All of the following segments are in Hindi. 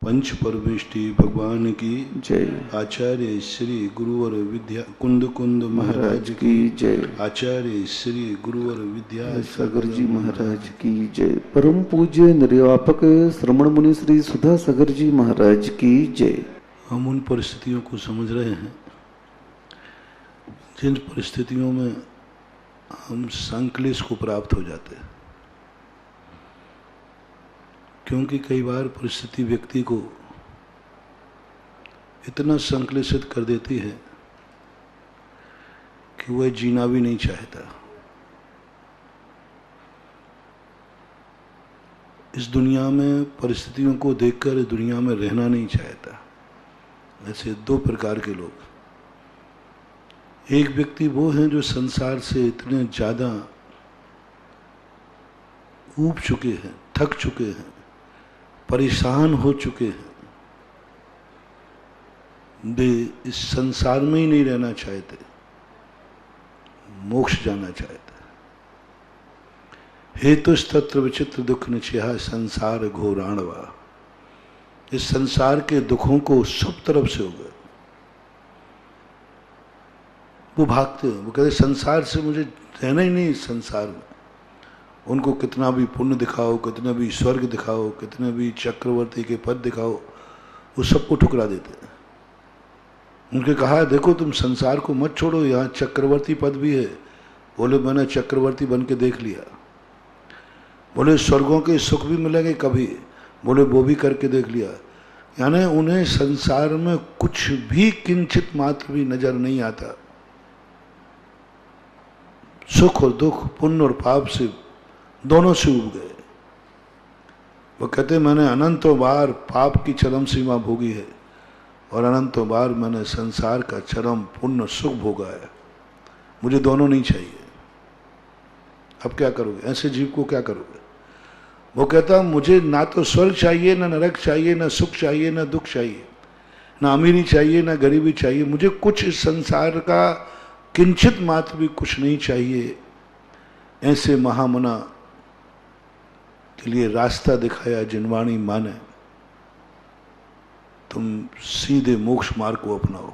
पंच परमेष्टि भगवान की जय। आचार्य श्री गुरुवर विद्या कुंद महाराज की जय। आचार्य श्री गुरुवर विद्या सागर जी महाराज की जय। परम पूज्य निर्वापक श्रमण मुनि श्री सुधा सागर जी महाराज की जय। हम उन परिस्थितियों को समझ रहे हैं जिन परिस्थितियों में हम संक्लेश को प्राप्त हो जाते हैं, क्योंकि कई बार परिस्थिति व्यक्ति को इतना संक्लेशित कर देती है कि वह जीना भी नहीं चाहता। इस दुनिया में परिस्थितियों को देखकर दुनिया में रहना नहीं चाहता। ऐसे दो प्रकार के लोग, एक व्यक्ति वो हैं जो संसार से इतने ज़्यादा ऊब चुके हैं, थक चुके हैं, परेशान हो चुके हैं, वे इस संसार में ही नहीं रहना चाहते, मोक्ष जाना चाहते। हेतुस्तत्र विचित्र दुख निचया संसार घोराणवा। इस संसार के दुखों को सब तरफ से हो गए, वो भागते हैं। वो कहते संसार से मुझे रहना ही नहीं। संसार में उनको कितना भी पुण्य दिखाओ, कितना भी स्वर्ग दिखाओ, कितने भी चक्रवर्ती के पद दिखाओ, वो सबको ठुकरा देते हैं। उनके कहा देखो तुम संसार को मत छोड़ो, यहाँ चक्रवर्ती पद भी है। बोले मैंने चक्रवर्ती बन के देख लिया। बोले स्वर्गों के सुख भी मिलेंगे कभी। बोले वो भी करके देख लिया। यानी उन्हें संसार में कुछ भी किंचित मात्र भी नजर नहीं आता। सुख और दुख, पुण्य और पाप से दोनों से उब गए। वो कहते मैंने अनंतों बार पाप की चरम सीमा भोगी है और अनंतों बार मैंने संसार का चरम पुण्य सुख भोगा है। मुझे दोनों नहीं चाहिए। अब क्या करोगे? ऐसे जीव को क्या करोगे? वो कहता मुझे ना तो स्वर्ग चाहिए, ना नरक चाहिए, ना सुख चाहिए, ना दुख चाहिए, ना अमीरी चाहिए, ना गरीबी चाहिए। मुझे कुछ इस संसार का किंचित मात्र भी कुछ नहीं चाहिए। ऐसे महामना के लिए रास्ता दिखाया जिनवाणी माने। तुम सीधे मोक्ष मार्ग को अपनाओ,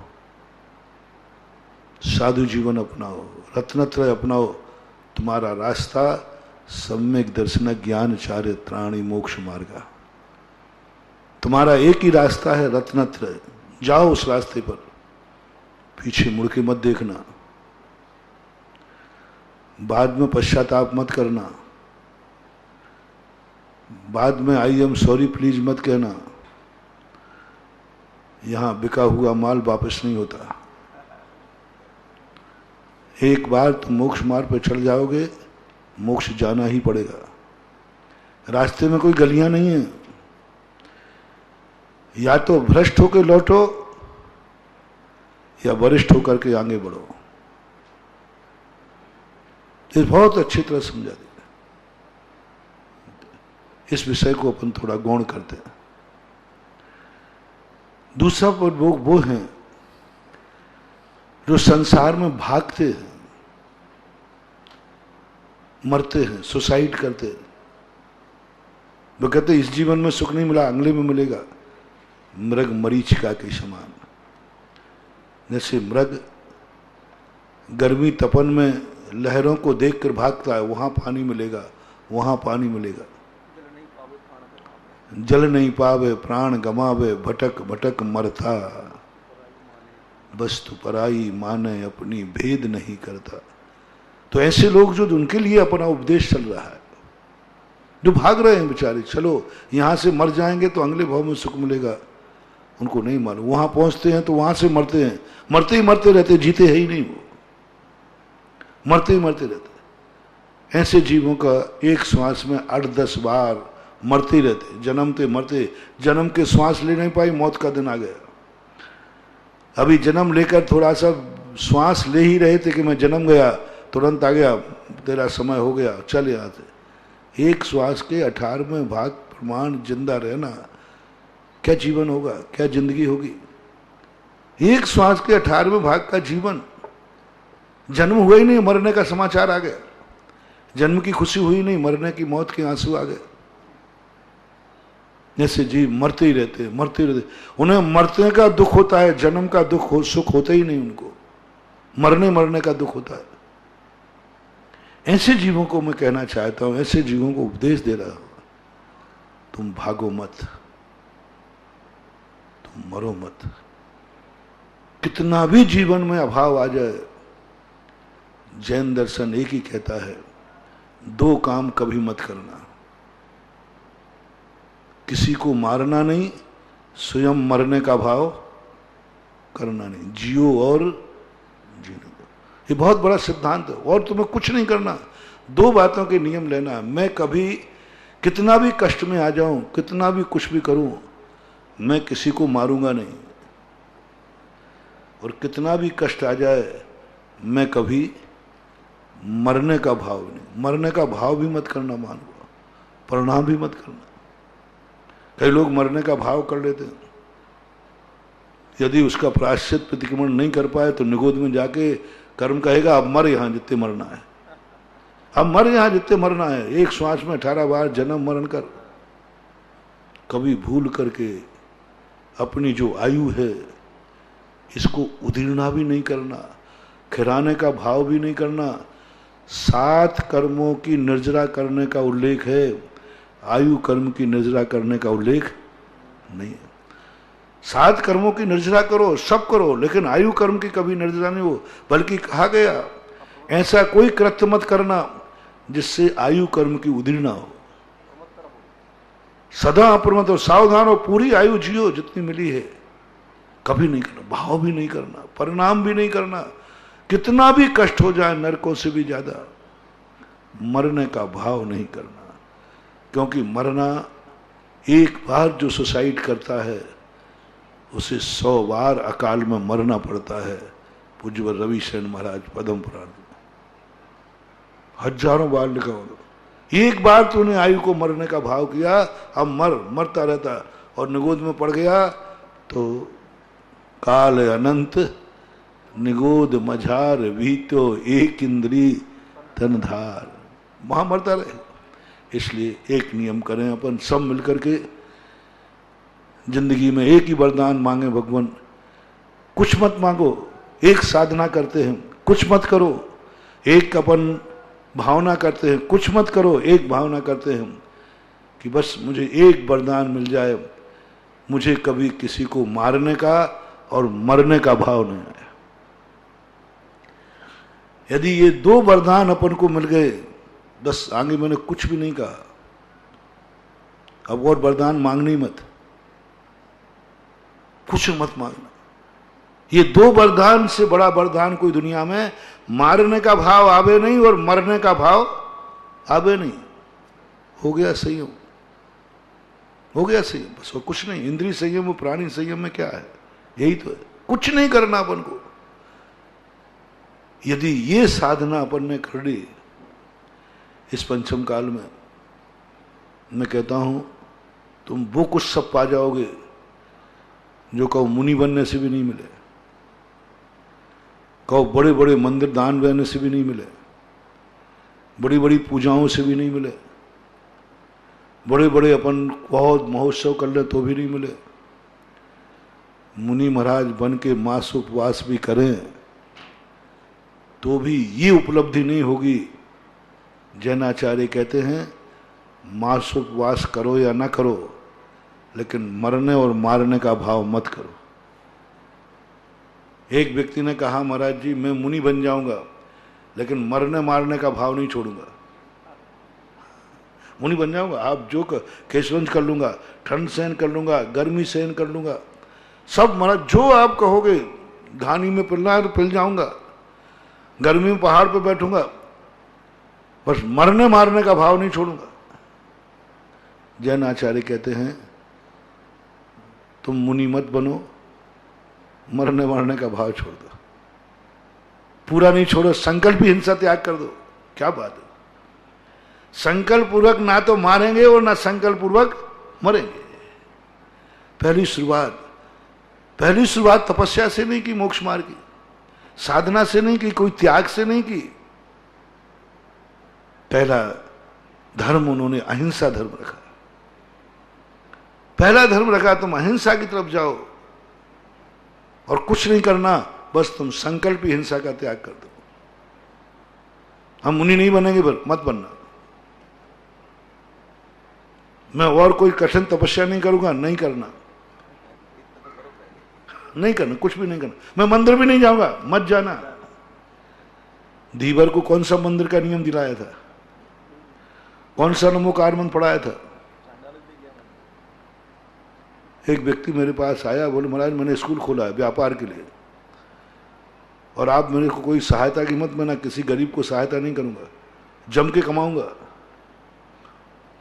साधु जीवन अपनाओ, रत्नत्रय अपनाओ। तुम्हारा रास्ता सम्यक दर्शन ज्ञान चार्य त्राणी मोक्ष मार्ग। तुम्हारा एक ही रास्ता है, रत्नत्रय। जाओ उस रास्ते पर, पीछे मुड़ के मत देखना, बाद में पश्चाताप मत करना, बाद में आई एम सॉरी प्लीज मत कहना। यहां बिका हुआ माल वापस नहीं होता। एक बार तुम मोक्ष मार्ग पर चढ़ जाओगे, मोक्ष जाना ही पड़ेगा। रास्ते में कोई गलियां नहीं है। या तो भ्रष्ट होकर लौटो या वरिष्ठ होकर के आगे बढ़ो। ये बहुत अच्छी तरह समझा दिया। इस विषय को अपन थोड़ा गौण करते हैं। दूसरा पर लोग वो हैं जो संसार में भागते हैं, मरते हैं, सुसाइड करते हैं। वो कहते इस जीवन में सुख नहीं मिला, अगले में मिलेगा। मृग मरीचिका के समान। जैसे मृग गर्मी तपन में लहरों को देखकर भागता है, वहां पानी मिलेगा, वहां पानी मिलेगा। जल नहीं पावे प्राण गमावे, भटक भटक मरता। वस्तु पराई माने अपनी भेद नहीं करता। तो ऐसे लोग जो उनके लिए अपना उपदेश चल रहा है, जो भाग रहे हैं बेचारे, चलो यहां से मर जाएंगे तो अगले भाव में सुख मिलेगा, उनको नहीं मालूम। वहां पहुंचते हैं तो वहां से मरते हैं, मरते ही मरते रहते, जीते है ही नहीं। वो मरते ही मरते रहते। ऐसे जीवों का एक श्वास में 8-10 बार मरते ही रहते, जन्मते मरते। जन्म के श्वास ले नहीं पाई, मौत का दिन आ गया। अभी जन्म लेकर थोड़ा सा श्वास ले ही रहे थे कि मैं जन्म गया, तुरंत आ गया तेरा समय हो गया, चल यहाँ से। एक श्वास के 18वें भाग प्रमाण जिंदा रहना, क्या जीवन होगा, क्या जिंदगी होगी। एक श्वास के 18वें भाग का जीवन। जन्म हुआ ही नहीं, मरने का समाचार आ गया। जन्म की खुशी हुई नहीं, मरने की मौत के आंसू आ गए। जैसे जीव मरते ही रहते, मरते ही रहते। उन्हें मरने का दुख होता है, जन्म का सुख होता ही नहीं उनको, मरने का दुख होता है। ऐसे जीवों को मैं कहना चाहता हूं, ऐसे जीवों को उपदेश दे रहा हूं, तुम भागो मत, तुम मरो मत। कितना भी जीवन में अभाव आ जाए, जैन दर्शन एक ही कहता है, दो काम कभी मत करना, किसी को मारना नहीं, स्वयं मरने का भाव करना नहीं, जियो और जीने दो। ये बहुत बड़ा सिद्धांत है। और तुम्हें कुछ नहीं करना, दो बातों के नियम लेना। मैं कभी कितना भी कष्ट में आ जाऊं, कितना भी कुछ भी करूं, मैं किसी को मारूंगा नहीं, और कितना भी कष्ट आ जाए मैं कभी मरने का भाव नहीं, मरने का भाव भी मत करना, मानो प्रणाम भी मत करना। कई लोग मरने का भाव कर लेते हैं, यदि उसका प्रायश्चित प्रतिक्रमण नहीं कर पाए तो निगोद में जाके कर्म कहेगा अब मर यहां जितने मरना है, अब मर यहां जितने मरना है, एक श्वास में 18 बार जन्म मरण कर। कभी भूल करके अपनी जो आयु है इसको उधीरना भी नहीं करना, खिराने का भाव भी नहीं करना। 7 कर्मों की निर्जरा करने का उल्लेख है, आयु कर्म की निर्जरा करने का उल्लेख नहीं है। 7 कर्मों की निर्जरा करो, सब करो, लेकिन आयु कर्म की कभी निर्जरा नहीं हो। बल्कि कहा गया ऐसा कोई कृत्य मत करना जिससे आयु कर्म की उदीर्णा हो। सदा अप्रमत्त हो, सावधान हो, पूरी आयु जियो जितनी मिली है, कभी नहीं करना, भाव भी नहीं करना, परिणाम भी नहीं करना। कितना भी कष्ट हो जाए, नरकों से भी ज्यादा, मरने का भाव नहीं करना। क्योंकि मरना, एक बार जो सुसाइड करता है उसे 100 बार अकाल में मरना पड़ता है। पूज्य रवि सेन महाराज पद्म पुराण में हजारों बार लिखा हो। एक बार तूने आयु को मरने का भाव किया, अब मरता रहता, और निगोद में पड़ गया तो काल अनंत निगोद मझार भीतो एक इंद्री तनधार, वहां मरता रहे। इसलिए एक नियम करें अपन सब मिलकर के, जिंदगी में एक ही वरदान मांगे भगवान, कुछ मत मांगो, एक साधना करते हैं, कुछ मत करो, एक अपन भावना करते हैं, कुछ मत करो, एक भावना करते हैं कि बस मुझे एक वरदान मिल जाए, मुझे कभी किसी को मारने का और मरने का भाव नहीं आया। यदि ये 2 वरदान अपन को मिल गए, बस आगे मैंने कुछ भी नहीं कहा, अब और वरदान मांगनी मत, कुछ मत मांगना। ये 2 वरदान से बड़ा वरदान कोई दुनिया में मारने का भाव आवे नहीं और मरने का भाव आवे नहीं। हो गया संयम, हो गया संयम, बस और कुछ नहीं। इंद्रिय संयम और प्राणी संयम में क्या है, यही तो है, कुछ नहीं करना अपन को। यदि ये साधना अपन ने कर ली इस पंचम काल में, मैं कहता हूं तुम वो कुछ सब पा जाओगे जो कहो मुनि बनने से भी नहीं मिले, कहो बड़े बड़े मंदिर दान देने से भी नहीं मिले, बड़ी बड़ी पूजाओं से भी नहीं मिले, बड़े बड़े अपन बहुत महोत्सव कर ले तो भी नहीं मिले। मुनि महाराज बन के मास उपवास भी करें तो भी ये उपलब्धि नहीं होगी। जैनाचार्य कहते हैं मास उपवास करो या ना करो, लेकिन मरने और मारने का भाव मत करो। एक व्यक्ति ने कहा महाराज जी मैं मुनि बन जाऊंगा लेकिन मरने मारने का भाव नहीं छोड़ूंगा। मुनि बन जाऊंगा, आप जो केशवंश कर लूंगा, ठंड सहन कर लूंगा, गर्मी सहन कर लूंगा, सब महाराज जो आप कहोगे, घानी में पिलना है तो पिल जाऊंगा, गर्मी में पहाड़ पे बैठूंगा, बस मरने मारने का भाव नहीं छोड़ूंगा। जैन आचार्य कहते हैं तुम मुनि मत बनो, मरने मारने का भाव छोड़ दो, पूरा नहीं छोड़ो, संकल्प ही हिंसा त्याग कर दो। क्या बात है, संकल्प पूर्वक ना तो मारेंगे और ना संकल्प पूर्वक मरेंगे। पहली शुरुआत तपस्या से नहीं की, मोक्ष मार्ग की साधना से नहीं की, कोई त्याग से नहीं की। पहला धर्म उन्होंने अहिंसा धर्म रखा। पहला धर्म रखा तुम अहिंसा की तरफ जाओ और कुछ नहीं करना, बस तुम संकल्प ही हिंसा का त्याग कर दो। हम मुनि नहीं बनेंगे, पर मत बनना। मैं और कोई कठिन तपस्या नहीं करूंगा, नहीं करना, नहीं करना, कुछ भी नहीं करना। मैं मंदिर भी नहीं जाऊंगा, मत जाना। धीवर को कौन सा मंदिर का नियम दिलाया था? कौन सा नमोकार मंत्र पढ़ाया था? एक व्यक्ति मेरे पास आया, बोले महाराज मैंने स्कूल खोला है व्यापार के लिए, और आप मेरे को कोई सहायता की मत, मैं ना किसी गरीब को सहायता नहीं करूंगा, जम के कमाऊंगा,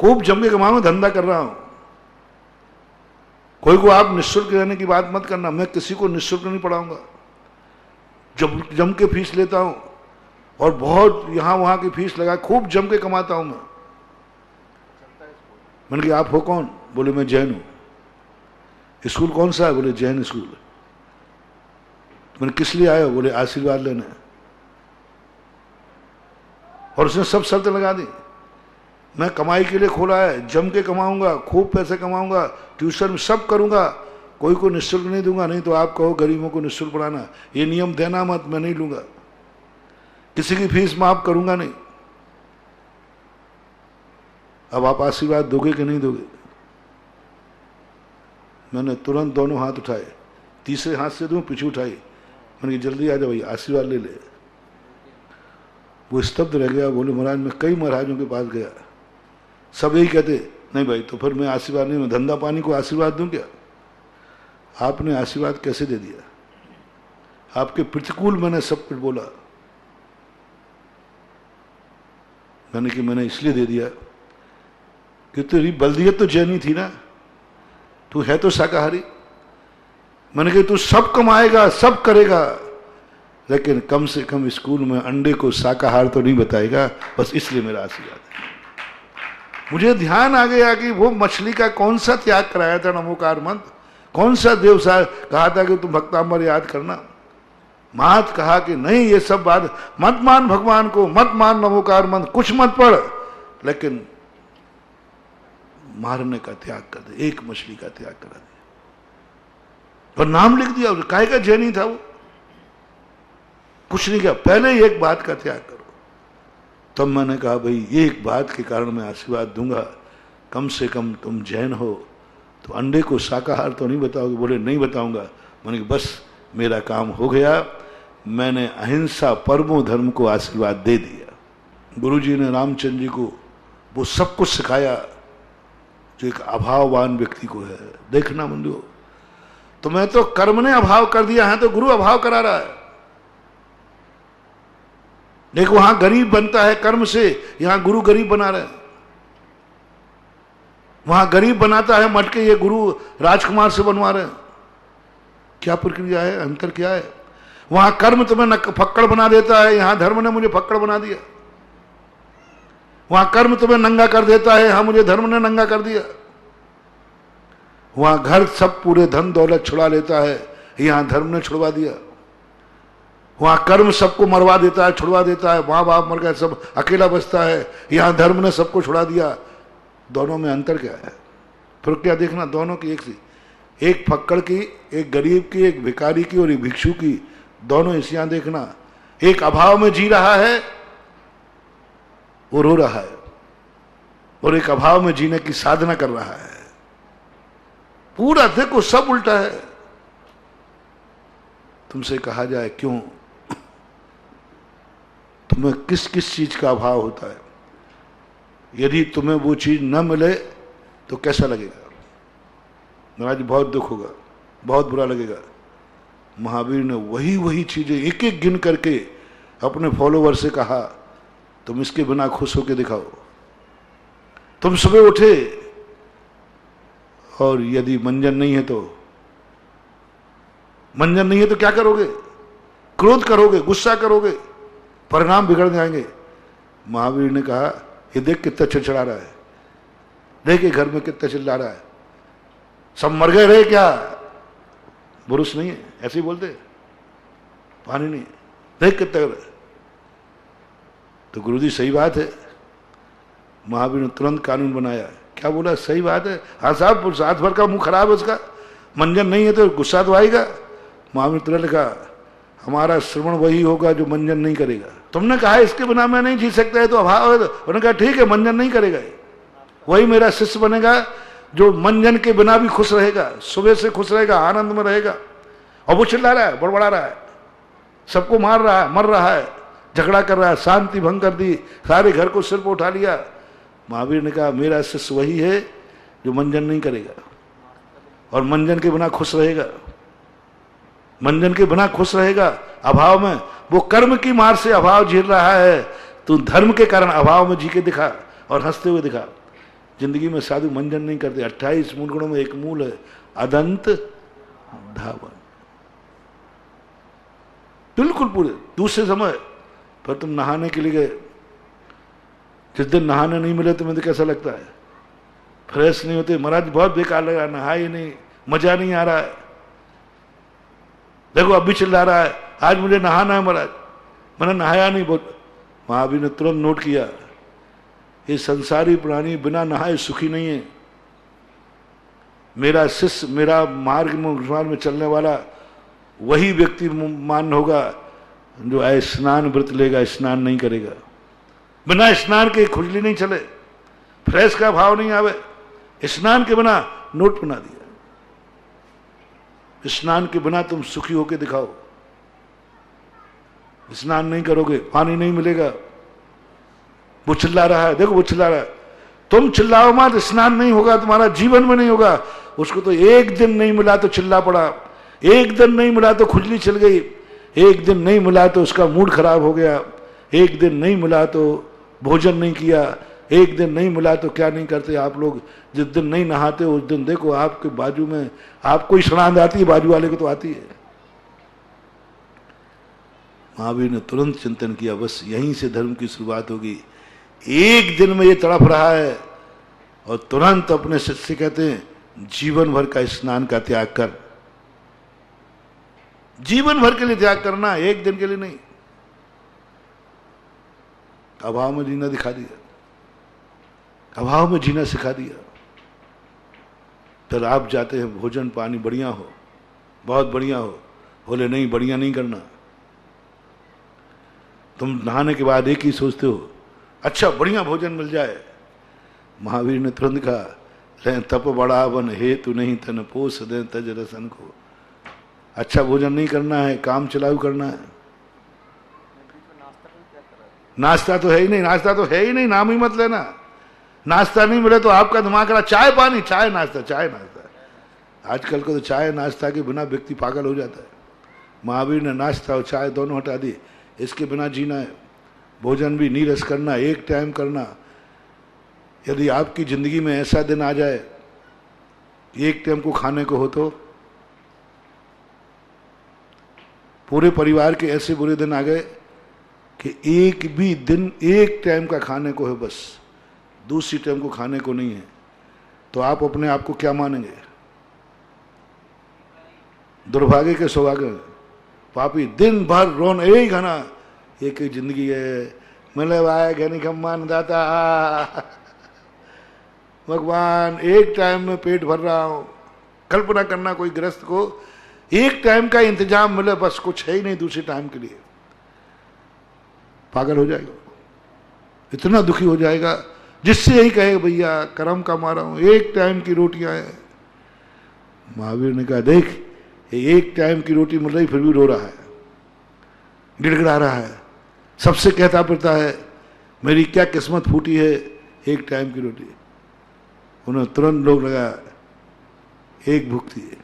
खूब जम के कमाऊंगा, धंधा कर रहा हूं। कोई को आप निःशुल्क रहने की बात मत करना, मैं किसी को निःशुल्क नहीं पढ़ाऊंगा, जम के फीस लेता हूं, और बहुत यहां वहां की फीस लगा, खूब जम के कमाता हूं मैं। मैंने कहा आप हो कौन? बोले मैं जैन हूं। स्कूल कौन सा है? बोले जैन स्कूल। मैंने किस लिए आया? बोले आशीर्वाद लेने। और उसने सब शर्त लगा दी, मैं कमाई के लिए खोला है, जम के कमाऊंगा, खूब पैसे कमाऊंगा, ट्यूशन सब करूंगा, कोई को निःशुल्क नहीं दूंगा। नहीं तो आप कहो गरीबों को निःशुल्क पढ़ाना, ये नियम देना मत, मैं नहीं लूंगा, किसी की फीस माफ करूंगा नहीं। अब आप आशीर्वाद दोगे कि नहीं दोगे? मैंने तुरंत दोनों हाथ उठाए, तीसरे हाथ से दूं, पीछे उठाई। मैंने कहा जल्दी आ जाओ भैया, आशीर्वाद ले ले। वो स्तब्ध रह गया, बोले महाराज मैं कई महाराजों के पास गया, सब यही कहते नहीं भाई, तो फिर मैं आशीर्वाद नहीं, मैं धंधा पानी को आशीर्वाद दूं क्या? आपने आशीर्वाद कैसे दे दिया? आपके प्रतिकूल मैंने सब कुछ बोला। मैंने कि मैंने इसलिए दे दिया कि तेरी बल्दियत तो जैनी थी ना, तू है तो शाकाहारी। मैंने कहा तू सब कमाएगा, सब करेगा, लेकिन कम से कम स्कूल में अंडे को शाकाहार तो नहीं बताएगा, बस इसलिए मेरा आशीर्वाद है। मुझे ध्यान आ गया कि वो मछली का कौन सा त्याग कराया था नमोकार मंत्र, कौन सा देव साहब कहा था कि तुम भक्तांबर याद करना। मात कहा कि नहीं, ये सब बात मत मान, भगवान को मत मान, नमोकार मंत्र कुछ मत पढ़, लेकिन मारने का त्याग कर दे, एक मछली का त्याग करा दिया और नाम लिख दिया। काहे का जैनी था वो? कुछ नहीं किया, पहले ही एक बात का त्याग करो। तब मैंने कहा भाई एक बात के कारण मैं आशीर्वाद दूंगा, कम से कम तुम जैन हो तो अंडे को शाकाहार तो नहीं बताओगे? बोले नहीं बताऊंगा। मैंने कहा बस मेरा काम हो गया, मैंने अहिंसा परमो धर्म को आशीर्वाद दे दिया। गुरुजी ने रामचंद्र जी को वो सब कुछ सिखाया जो एक अभाववान व्यक्ति को है। देखना बंधुओं, तो मैं तो कर्म ने अभाव कर दिया है, तो गुरु अभाव करा रहा है। देखो वहां गरीब बनता है कर्म से, यहां गुरु गरीब बना रहे हैं। वहां गरीब बनाता है मटके, ये गुरु राजकुमार से बनवा रहे हैं। क्या प्रक्रिया है, अंतर क्या है? वहां कर्म तुम्हें फक्कड़ बना देता है, यहां धर्म ने मुझे फक्कड़ बना दिया। वहां कर्म तुम्हें नंगा कर देता है, यहां मुझे धर्म ने नंगा कर दिया। वहां घर सब पूरे धन दौलत छुड़ा लेता है, यहां धर्म ने छुड़वा दिया। वहां कर्म सबको मरवा देता है, छुड़वा देता है, माँ बाप मर गए, सब अकेला बचता है, यहां धर्म ने सबको छुड़ा दिया। दोनों में अंतर क्या है? फिर क्या देखना, दोनों की एक सी, एक फक्कड़ की, एक गरीब की, एक भिखारी की और एक भिक्षु की, दोनों हिस्सियां देखना। एक अभाव में जी रहा है, वो रो रहा है, और एक अभाव में जीने की साधना कर रहा है। पूरा देखो सब उल्टा है। तुमसे कहा जाए क्यों, तुम्हें किस किस चीज का अभाव होता है, यदि तुम्हें वो चीज न मिले तो कैसा लगेगा? महाराज बहुत दुख होगा, बहुत बुरा लगेगा। महावीर ने वही वही चीजें एक एक गिन करके अपने फॉलोवर से कहा, तुम इसके बिना खुश होकर दिखाओ। तुम सुबह उठे और यदि मंजन नहीं है तो, मंजन नहीं है तो क्या करोगे? क्रोध करोगे, गुस्सा करोगे, परिणाम बिगड़ जाएंगे। महावीर ने कहा ये देख कितना चिड़चिड़ा रहा है, देख ये घर में कितना चिल्ला रहा है, सब मर गए रहे क्या? बुरुष नहीं है, ऐसे ही बोलते, पानी नहीं, देख कितना कर रहा है। तो गुरुजी सही बात है। महावीर ने तुरंत कानून बनाया, क्या बोला, सही बात है। हाँ साहब, साथ भर का मुंह खराब है उसका, मंजन नहीं है तो गुस्सा तो आएगा। महावीर ने तुरंत कहा, हमारा श्रवण वही होगा जो मंजन नहीं करेगा। तुमने कहा इसके बिना मैं नहीं जी सकता है तो अभाव है। उन्होंने कहा ठीक है, मंजन नहीं करेगा, वही मेरा शिष्य बनेगा जो मंजन के बिना भी खुश रहेगा, सुबह से खुश रहेगा, आनंद में रहेगा। और वो चिल्ला रहा है, बड़बड़ा रहा है, सबको मार रहा है, मर रहा है, झगड़ा कर रहा है, शांति भंग कर दी, सारे घर को सिर पर उठा लिया। महावीर ने कहा मेरा शिष्य वही है जो मंजन नहीं करेगा और मंजन के बिना खुश रहेगा, मंजन के बिना खुश रहेगा अभाव में। वो कर्म की मार से अभाव झेल रहा है, तू धर्म के कारण अभाव में जी के दिखा और हंसते हुए दिखा। जिंदगी में साधु मंजन नहीं करते। 28 मूल गुणों में एक मूल है अदंत धावन, बिल्कुल पूरे। दूसरे समय पर तुम नहाने के लिए गए, जिस दिन नहाने नहीं मिले तुम्हें तो कैसा लगता है, फ्रेश नहीं होते, महाराज बहुत बेकार लगा, नहा ही नहीं, मजा नहीं आ रहा है। देखो अब भी चिल्ला रहा है, आज मुझे नहाना है महाराज, मैंने नहाया नहीं। बहुत महावीर ने तुरंत नोट किया, ये संसारी प्राणी बिना नहाए सुखी नहीं है। मेरा शिष्य, मेरा मार्ग में चलने वाला वही व्यक्ति मान्य होगा जो स्नान व्रत लेगा, स्नान नहीं करेगा। बिना स्नान के खुजली नहीं चले, फ्रेश का भाव नहीं आवे, स्नान के बिना नोट बना दिया। स्नान के बिना तुम सुखी होके दिखाओ, स्नान नहीं करोगे पानी नहीं मिलेगा। वो चिल्ला रहा है, देखो वो चिल्ला रहा है, तुम चिल्लाओ मत, स्नान नहीं होगा, तुम्हारा जीवन में नहीं होगा। उसको तो एक दिन नहीं मिला तो चिल्ला पड़ा, एक दिन नहीं मिला तो खुजली चल गई, एक दिन नहीं मिला तो उसका मूड खराब हो गया, एक दिन नहीं मिला तो भोजन नहीं किया, एक दिन नहीं मिला तो क्या नहीं करते आप लोग, जिस दिन नहीं नहाते उस दिन देखो आपके बाजू में आपको ही सड़ांद आती है, बाजू वाले को तो आती है। महावीर ने तुरंत चिंतन किया, बस यहीं से धर्म की शुरुआत होगी। एक दिन में ये तड़प रहा है और तुरंत अपने शिष्य से कहते हैं जीवन भर का स्नान का त्याग कर, जीवन भर के लिए त्याग करना, एक दिन के लिए नहीं। अभाव में जीना दिखा दिया, अभाव में जीना सिखा दिया। फिर आप जाते हैं भोजन पानी बढ़िया हो, बहुत बढ़िया हो, बोले नहीं बढ़िया नहीं करना। तुम नहाने के बाद एक ही सोचते हो अच्छा बढ़िया भोजन मिल जाए। महावीर ने तुरंत कहा ले तप बढ़ावन हेतु नहीं तन पोष दे तज रसन को। अच्छा भोजन नहीं करना है, काम चलाऊ करना है। नाश्ता तो है ही नहीं, नाश्ता तो है ही नहीं, नाम ही मत लेना। नाश्ता नहीं मिले तो आपका दिमाग करा चाय पानी, चाय नाश्ता, चाय नाश्ता। आजकल को तो चाय नाश्ता के बिना व्यक्ति पागल हो जाता है। महावीर ने नाश्ता और चाय दोनों हटा दी, इसके बिना जीना है। भोजन भी नीरस करना, एक टाइम करना। यदि आपकी जिंदगी में ऐसा दिन आ जाए एक टाइम को खाने को हो तो, पूरे परिवार के ऐसे बुरे दिन आ गए कि एक भी दिन एक टाइम का खाने को है बस, दूसरी टाइम को खाने को नहीं है, तो आप अपने आप को क्या मानेंगे? दुर्भाग्य के सौभाग्य पापी। दिन भर रोन यही घना, एक ही जिंदगी है, मिले भाई घनी खम्मान दाता भगवान एक टाइम में पेट भर रहा हूं। कल्पना करना कोई गृहस्थ को एक टाइम का इंतजाम मिले, बस कुछ है ही नहीं दूसरे टाइम के लिए, पागल हो जाएगा, इतना दुखी हो जाएगा। जिससे यही कहे भैया कर्म का मारा हूं, एक टाइम की रोटियां हैं। महावीर ने कहा देख एक टाइम की रोटी मिल रही फिर भी रो रहा है, गिड़गिड़ा रहा है, सबसे कहता फिरता है मेरी क्या किस्मत फूटी है, एक टाइम की रोटी। उन्हें तुरंत लोग लगा एक भुगती है,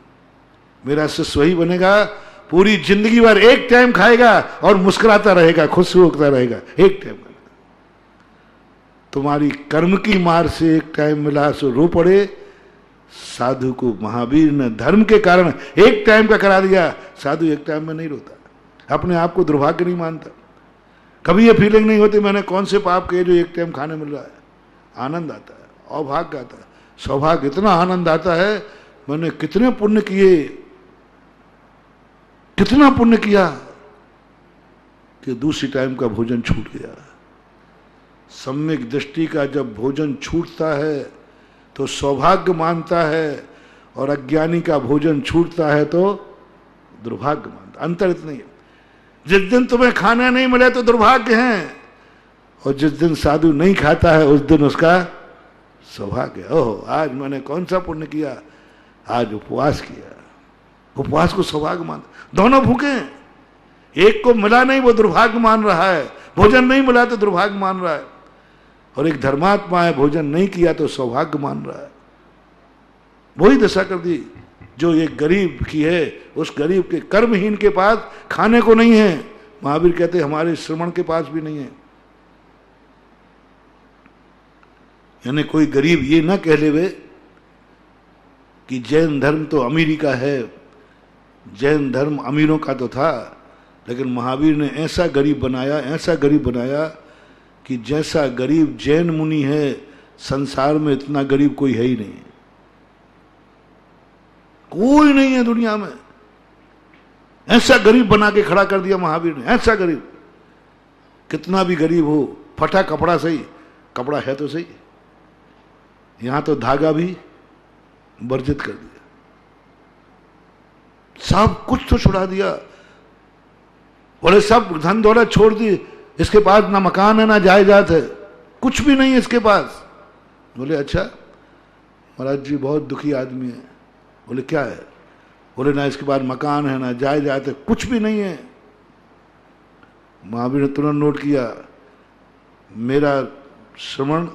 मेरा शिष्य वही बनेगा पूरी जिंदगी भर एक टाइम खाएगा और मुस्कुराता रहेगा, खुश होता रहेगा, एक टाइम। तुम्हारी कर्म की मार से एक टाइम मिला सो रो पड़े। साधु को महावीर ने धर्म के कारण एक टाइम का करा दिया। साधु एक टाइम में नहीं रोता, अपने आप को दुर्भाग्य नहीं मानता, कभी ये फीलिंग नहीं होती मैंने कौन से पाप किए जो एक टाइम खाने मिल रहा है। आनंद आता है, अभाग्य आता है, सौभाग्य, इतना आनंद आता है मैंने कितने पुण्य किए, कितना पुण्य किया कि दूसरी टाइम का भोजन छूट गया। सम्यक दृष्टि का जब भोजन छूटता है तो सौभाग्य मानता है, और अज्ञानी का भोजन छूटता है तो दुर्भाग्य मानता। अंतर इतना ही है। जिस दिन तुम्हें खाना नहीं मिले तो दुर्भाग्य है, और जिस दिन साधु नहीं खाता है उस दिन उसका सौभाग्य। ओहो, आज मैंने कौन सा पुण्य किया, आज उपवास किया। उपवास को सौभाग्य मानता। दोनों भूखे हैं, एक को मिला नहीं वो दुर्भाग्य मान रहा है, भोजन नहीं मिला तो दुर्भाग्य मान रहा है, और एक धर्मात्मा है, भोजन नहीं किया तो सौभाग्य मान रहा है। वही दशा कर दी जो एक गरीब की है। उस गरीब के कर्महीन के पास खाने को नहीं है। महावीर कहते हमारे श्रमण के पास भी नहीं है। यानी कोई गरीब ये ना कह ले वे कि जैन धर्म तो अमीरी का है, जैन धर्म अमीरों का तो था, लेकिन महावीर ने ऐसा गरीब बनाया, ऐसा गरीब बनाया कि जैसा गरीब जैन मुनि है संसार में इतना गरीब कोई है ही नहीं, कोई नहीं है दुनिया में। ऐसा गरीब बना के खड़ा कर दिया महावीर ने, ऐसा गरीब। कितना भी गरीब हो, फटा कपड़ा सही, कपड़ा है तो सही, यहां तो धागा भी वर्जित कर दिया, सब कुछ तो छुड़ा दिया। बोले सब धन दौलत छोड़ दी, इसके पास ना मकान है ना जायदाद है, कुछ भी नहीं है इसके पास। बोले अच्छा महाराज जी बहुत दुखी आदमी है। बोले क्या है? बोले ना इसके पास मकान है ना जायदाद है, कुछ भी नहीं है। महावीर ने तुरंत नोट किया, मेरा श्रवण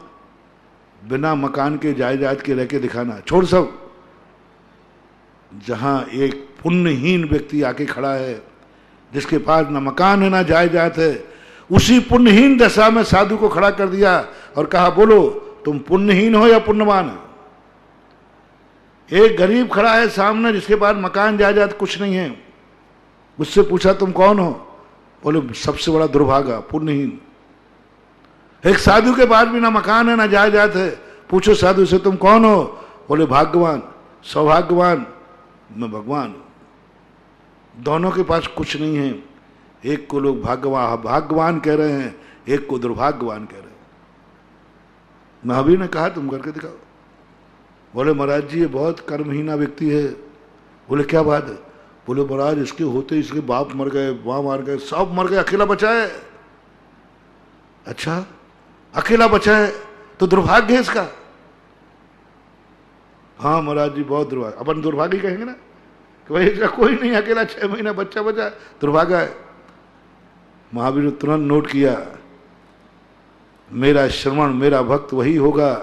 बिना मकान के जायदाद के रह के दिखाना, छोड़ सब। जहां एक पुण्यहीन व्यक्ति आके खड़ा है, जिसके पास ना मकान है ना जायदाद है, उसी पुण्यहीन दशा में साधु को खड़ा कर दिया और कहा बोलो तुम पुण्यहीन हो या पुण्यवान हो। एक गरीब खड़ा है सामने जिसके पास मकान जायदाद कुछ नहीं है, उससे पूछा तुम कौन हो? बोले सबसे बड़ा दुर्भागा, पुण्यहीन। एक साधु के पास भी ना मकान है ना जायदाद है, पूछो साधु से तुम कौन हो? बोले भाग्यवान, सौभाग्यवान, मैं भगवान हूं। दोनों के पास कुछ नहीं है। एक को लोग भाग्यवान कह रहे हैं, एक को दुर्भाग्यवान कह रहे हैं। महावीर ने कहा तुम करके दिखाओ। बोले महाराज जी ये बहुत कर्महीना व्यक्ति है। बोले क्या बात है? बोले महाराज इसके होते इसके बाप मर गए, माँ मर गए, सब मर गए, अकेला बचा है। अच्छा अकेला बचा है तो दुर्भाग्य है इसका? हाँ महाराज जी बहुत दुर्भाग्य। अपन दुर्भाग्य कहेंगे ना कि भाई इसका कोई नहीं, अकेला 6 महीना बच्चा बचा, दुर्भाग्य है। महावीर ने तुरंत नोट किया, मेरा श्रवण मेरा भक्त वही होगा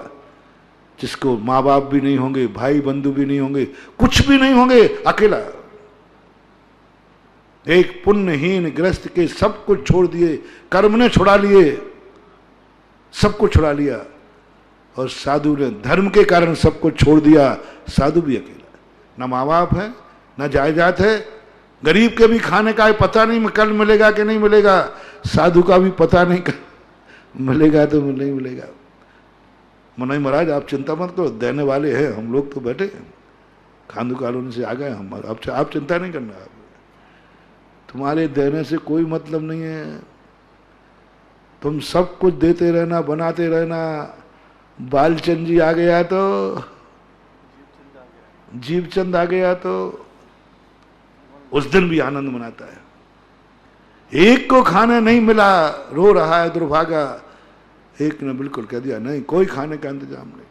जिसको माँ बाप भी नहीं होंगे, भाई बंधु भी नहीं होंगे, कुछ भी नहीं होंगे, अकेला। एक पुण्यहीन ग्रस्त के सब कुछ छोड़ दिए, कर्म ने छुड़ा लिए, सब कुछ छुड़ा लिया, और साधु ने धर्म के कारण सब कुछ छोड़ दिया। साधु भी अकेला, ना माँ बाप है ना जायदाद है, गरीब के भी खाने का पता नहीं कल मिलेगा कि नहीं मिलेगा, साधु का भी पता नहीं मिलेगा तो नहीं मिलेगा। मनाई महाराज आप चिंता मत करो, देने वाले हैं हम लोग, तो बैठे खांडू कॉलोनी से आ गए हम, आप चिंता नहीं करना। आप तुम्हारे देने से कोई मतलब नहीं है, तुम सब कुछ देते रहना, बनाते रहना। बालचंद जी आ गया तो, जीवचंद आ गया तो उस दिन भी आनंद मनाता है। एक को खाने नहीं मिला, रो रहा है दुर्भागा। एक ने बिल्कुल कह दिया नहीं, कोई खाने का इंतजाम नहीं।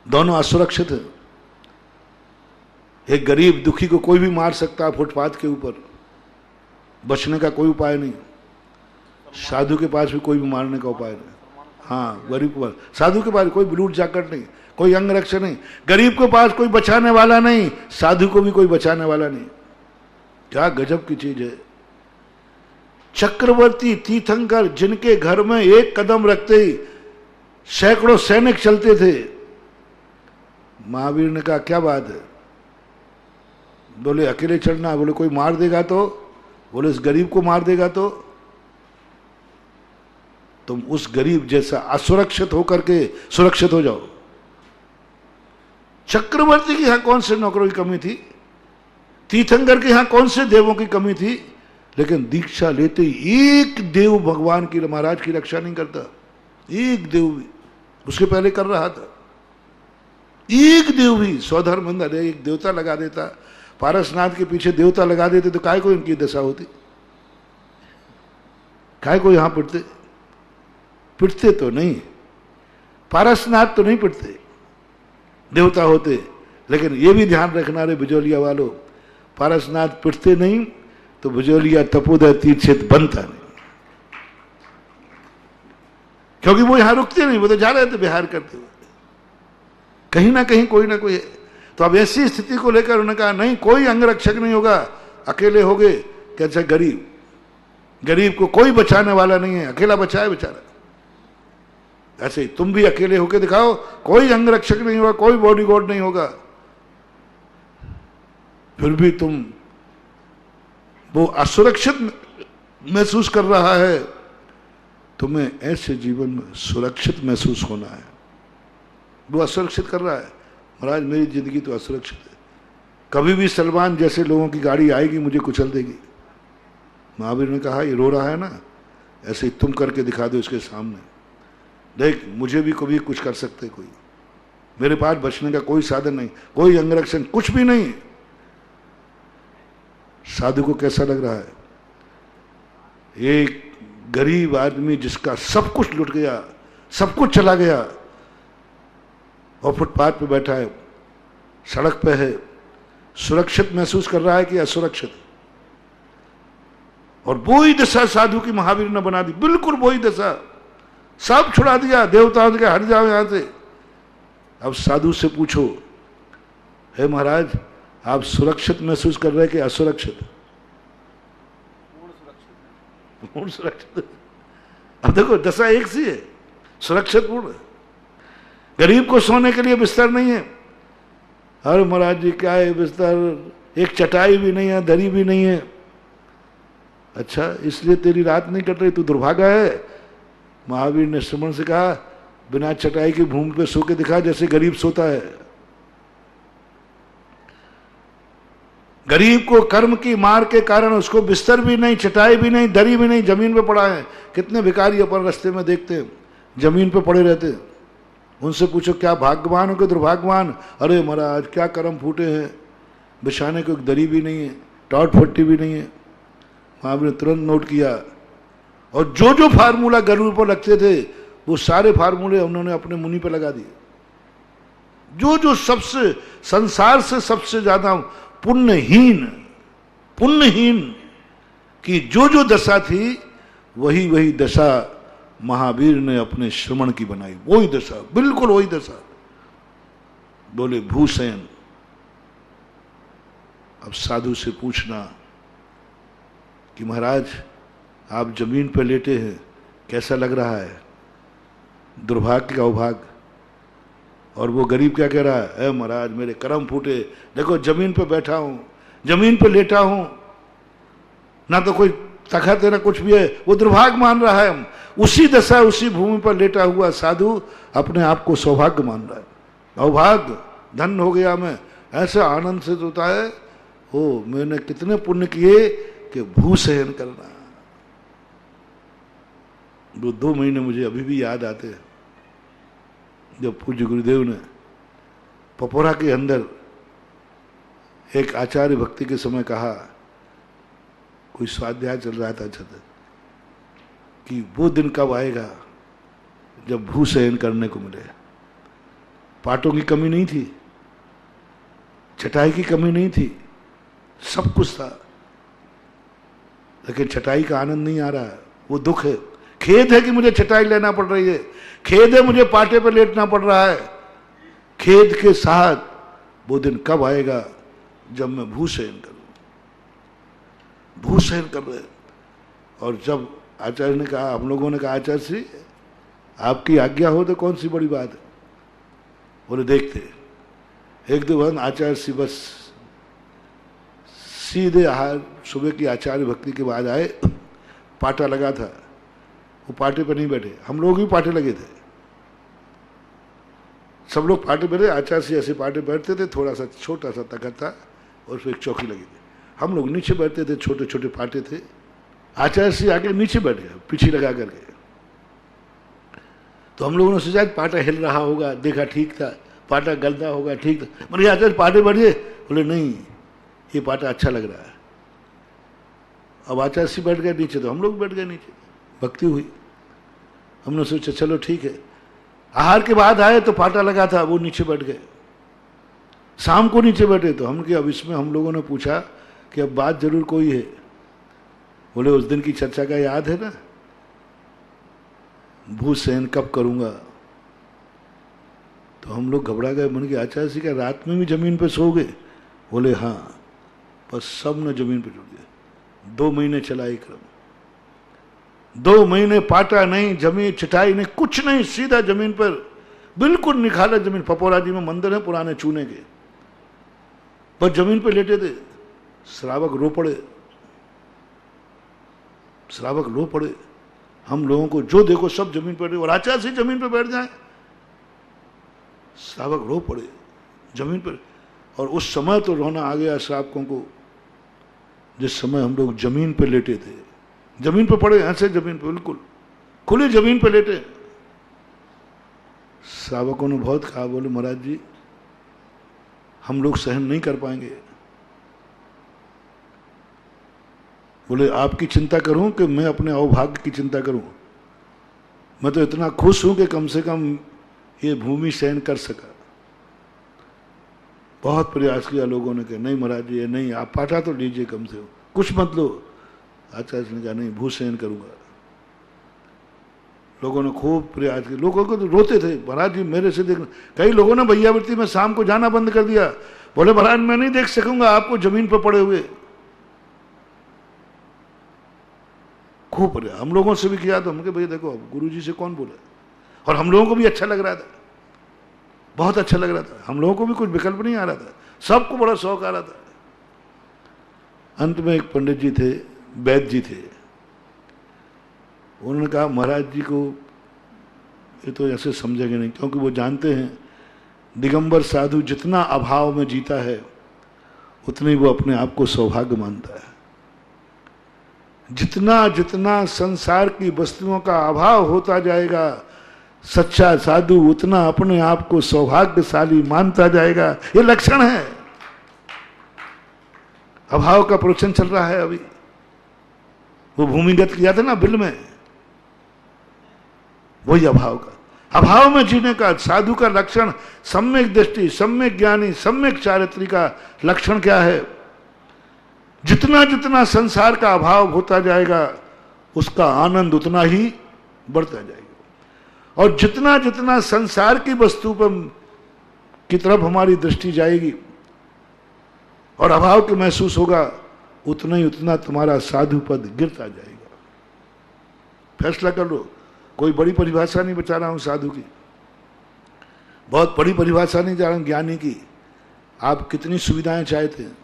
दोनों असुरक्षित है। एक गरीब दुखी को कोई भी मार सकता है फुटपाथ के ऊपर, बचने का कोई उपाय नहीं। साधु के पास भी कोई भी मारने का उपाय नहीं। हाँ गरीब के पास, साधु के पास कोई लूट जाकर नहीं, कोई अंगरक्षक नहीं। गरीब के पास कोई बचाने वाला नहीं, साधु को भी कोई बचाने वाला नहीं। क्या गजब की चीज है। चक्रवर्ती तीर्थंकर जिनके घर में एक कदम रखते ही सैकड़ों सैनिक चलते थे। महावीर ने कहा क्या बात है? बोले अकेले चढ़ना है। बोले कोई मार देगा तो? बोले इस गरीब को मार देगा तो? तुम उस गरीब जैसा असुरक्षित होकर के सुरक्षित हो जाओ। चक्रवर्ती के यहां कौन से नौकरों की कमी थी? तीर्थंकर के यहां कौन से देवों की कमी थी? लेकिन दीक्षा लेते ही एक देव भगवान की महाराज की रक्षा नहीं करता, एक देव भी। उसके पहले कर रहा था। एक देव भी स्वधर्म अंदर एक देवता लगा देता, पारसनाथ के पीछे देवता लगा देते तो काय को इनकी दशा होती, काय को यहां पिटते? पिटते तो नहीं, पारसनाथ तो नहीं पिटते, देवता होते। लेकिन ये भी ध्यान रखना रे बिजोलिया वालों, पारसनाथ पिटते नहीं तो बिजोलिया तपोदय तीर्थ क्षेत्र बनता नहीं, क्योंकि वो यहां रुकते नहीं, वो तो जा रहे थे बिहार करते हुए, कहीं ना कहीं कोई ना कोई है। तो अब ऐसी स्थिति को लेकर उन्होंने कहा नहीं, कोई अंगरक्षक नहीं होगा, अकेले हो गए। कैसा गरीब, गरीब को कोई बचाने वाला नहीं है, अकेला बचाए बेचारा। ऐसे ही तुम भी अकेले होके दिखाओ, कोई अंगरक्षक नहीं होगा, कोई बॉडीगार्ड नहीं होगा, फिर भी तुम वो असुरक्षित महसूस कर रहा है, तुम्हें ऐसे जीवन में सुरक्षित महसूस होना है। वो असुरक्षित कर रहा है, महाराज मेरी जिंदगी तो असुरक्षित है, कभी भी सलमान जैसे लोगों की गाड़ी आएगी मुझे कुचल देगी। महावीर ने कहा ये रो रहा है ना, ऐसे ही तुम करके दिखा दो इसके सामने, देख मुझे भी कभी कुछ कर सकते कोई, मेरे पास बचने का कोई साधन नहीं, कोई अंगरक्षण कुछ भी नहीं। साधु को कैसा लग रहा है? एक गरीब आदमी जिसका सब कुछ लुट गया, सब कुछ चला गया, और फुटपाथ पे बैठा है, सड़क पे है, सुरक्षित महसूस कर रहा है कि असुरक्षित? और वही दशा साधु की महावीर ने बना दी, बिल्कुल वही दशा, सब छुड़ा दिया, देवताओं के हट जाओ यहां से। अब साधु से पूछो, हे महाराज आप सुरक्षित महसूस कर रहे हैं कि असुरक्षित? पूर्ण सुरक्षित। अब देखो दशा एक सी है, सुरक्षित पूर्ण। गरीब को सोने के लिए बिस्तर नहीं है, अरे महाराज जी क्या है बिस्तर, एक चटाई भी नहीं है, दरी भी नहीं है। अच्छा इसलिए तेरी रात नहीं कट रही, तू दुर्भागा है? महावीर ने श्रमण से कहा बिना चटाई की भूमि पे सो के दिखा जैसे गरीब सोता है। गरीब को कर्म की मार के कारण उसको बिस्तर भी नहीं, चटाई भी नहीं, दरी भी नहीं, जमीन पे पड़ा है। कितने भिखारी अपन रास्ते में देखते हैं जमीन पे पड़े रहते हैं, उनसे पूछो क्या भाग्यवान हो कि दुर्भाग्यवान? अरे महाराज क्या कर्म फूटे हैं, बिछाने को एक दरी भी नहीं है, टॉट फट्टी भी नहीं है। महावीर ने तुरंत नोट किया, और जो जो फार्मूला गरुड़ पर लगते थे वो सारे फार्मूले उन्होंने अपने मुनि पे लगा दिए। जो जो सबसे संसार से सबसे ज्यादा पुण्यहीन की जो जो दशा थी, वही वही दशा महावीर ने अपने श्रमण की बनाई, वही दशा, बिल्कुल वही दशा। बोले भूसेन, अब साधु से पूछना कि महाराज आप जमीन पर लेटे हैं, कैसा लग रहा है? दुर्भाग्य का अभाग्य। और वो गरीब क्या कह रहा है? महाराज मेरे कर्म फूटे, देखो जमीन पे बैठा हूं, जमीन पे लेटा हूं, ना तो कोई तखत है ना कुछ भी है, वो दुर्भाग्य मान रहा है। उसी दशा उसी भूमि पर लेटा हुआ साधु अपने आप को सौभाग्य मान रहा है, अभाग्य, धन हो गया मैं, ऐसे आनंद से होता है। ओ मैंने कितने पुण्य किए कि भू सहन करना। वो 2 महीने मुझे अभी भी याद आते हैं, जब पूज्य गुरुदेव ने पपोरा के अंदर एक आचार्य भक्ति के समय कहा, कोई स्वाध्याय चल रहा था छत, कि वो दिन कब आएगा जब भू सहन करने को मिले। पाटों की कमी नहीं थी, चटाई की कमी नहीं थी, सब कुछ था, लेकिन चटाई का आनंद नहीं आ रहा है। वो दुख है, खेद है कि मुझे चटाई लेना पड़ रही है, खेद है मुझे पाटे पर लेटना पड़ रहा है। खेद के साथ वो दिन कब आएगा जब मैं भू सहन करूं, भू सहन कर रहे। और जब आचार्य ने कहा, हम लोगों ने कहा आचार्य श्री आपकी आज्ञा हो तो कौन सी बड़ी बात है। बोले देखते, एक दो बार आचार्य श्री बस सीधे आहार सुबह की आचार्य भक्ति के बाद आए, पाटा लगा था, वो पाटे पर नहीं बैठे, हम लोग भी पाटे लगे थे, सब लोग पाटे बैठे, आचार्य श्री ऐसे पाटे बैठते थे, थोड़ा सा छोटा सा तखत था और उसमें एक चौकी लगी थी, हम लोग नीचे बैठते थे, छोटे छोटे पाटे थे। आचार्य श्री आगे नीचे बैठ गए पीछे लगा करके, तो हम लोगों ने सोचा पाटा हिल रहा होगा, देखा ठीक था, पाटा गलता होगा, ठीक था। मैंने आचार्य पाटे बढ़िए, बोले नहीं ये पाटा अच्छा लग रहा है। अब आचार्य से बैठ गए नीचे, तो हम लोग बैठ गए नीचे, भक्ति हुई। हमने सोचा चलो ठीक है। आहार के बाद आए तो पाटा लगा था, वो नीचे बैठ गए। शाम को नीचे बैठे तो हम कि अब इसमें हम लोगों ने पूछा कि अब बात जरूर कोई है। बोले उस दिन की चर्चा का याद है ना, भूसेन कब करूंगा। तो हम लोग घबरा गए। मन के आचार्य जी क्या रात में भी जमीन पे सो गए? बोले हाँ, बस सब ने जमीन पे जुड़ गए। 2 महीने चला ये क्रम। 2 महीने पाटा नहीं, जमीन चटाई नहीं, कुछ नहीं, सीधा जमीन पर बिल्कुल निखाला जमीन। पपोरा जी में मंदिर है पुराने चूने के, बस जमीन पे लेटे थे। श्रावक रो पड़े, श्रावक रो पड़े। हम लोगों को जो देखो सब जमीन पर, और आचार्य से जमीन पर बैठ जाए। श्रावक रो पड़े जमीन पर। और उस समय तो रोना आ गया श्रावकों को, जिस समय हम लोग जमीन पर लेटे थे। जमीन पर पड़े, ऐसे जमीन पर बिल्कुल खुली जमीन पर लेटे। श्रावकों ने बहुत कहा, बोले महाराज जी हम लोग सहन नहीं कर पाएंगे। बोले आपकी चिंता करूं कि मैं अपने अवभाग्य की चिंता करूं? मैं तो इतना खुश हूं कि कम से कम ये भूमि सहन कर सका। बहुत प्रयास किया लोगों ने, कहा नहीं महाराज जी ये नहीं, आप पाटा तो लीजिए कम से कम, कुछ मत लो। आचार्य ने कहा नहीं, भू सहन करूंगा। लोगों ने खूब प्रयास किया। लोगों को तो रोते थे, महाराज जी मेरे से देखना। कई लोगों ने भैयावृत्ति में शाम को जाना बंद कर दिया। बोले महाराज मैं नहीं देख सकूंगा आपको जमीन पर पड़े हुए। खूब प्रयास हम लोगों से भी किया। तो हमके भैया देखो अब गुरु जी से कौन बोले। और हम लोगों को भी अच्छा लग रहा था, बहुत अच्छा लग रहा था। हम लोगों को भी कुछ विकल्प नहीं आ रहा था, सबको बड़ा शौक आ रहा था। अंत में एक पंडित जी थे, वैद्य जी थे, उन्होंने कहा महाराज जी को ये तो ऐसे समझेंगे नहीं, क्योंकि वो जानते हैं दिगंबर साधु जितना अभाव में जीता है उतने वो अपने आप को सौभाग्य मानता है। जितना जितना संसार की वस्तुओं का अभाव होता जाएगा, सच्चा साधु उतना अपने आप को सौभाग्यशाली मानता जाएगा। ये लक्षण है। अभाव का प्रवचन चल रहा है अभी। वो भूमिगत किया था ना बिल में, वही अभाव का। अभाव में जीने का साधु का लक्षण, सम्यक दृष्टि, सम्यक ज्ञानी, सम्यक चारित्री का लक्षण क्या है? जितना जितना संसार का अभाव होता जाएगा उसका आनंद उतना ही बढ़ता जाएगा। और जितना जितना संसार की वस्तु पर की तरफ हमारी दृष्टि जाएगी और अभाव के महसूस होगा, उतना ही उतना तुम्हारा साधु पद गिरता जाएगा। फैसला कर लो। कोई बड़ी परिभाषा नहीं बचा रहा हूं साधु की, बहुत बड़ी परिभाषा नहीं जा रहा हूं ज्ञानी की। आप कितनी सुविधाएं चाहते हैं,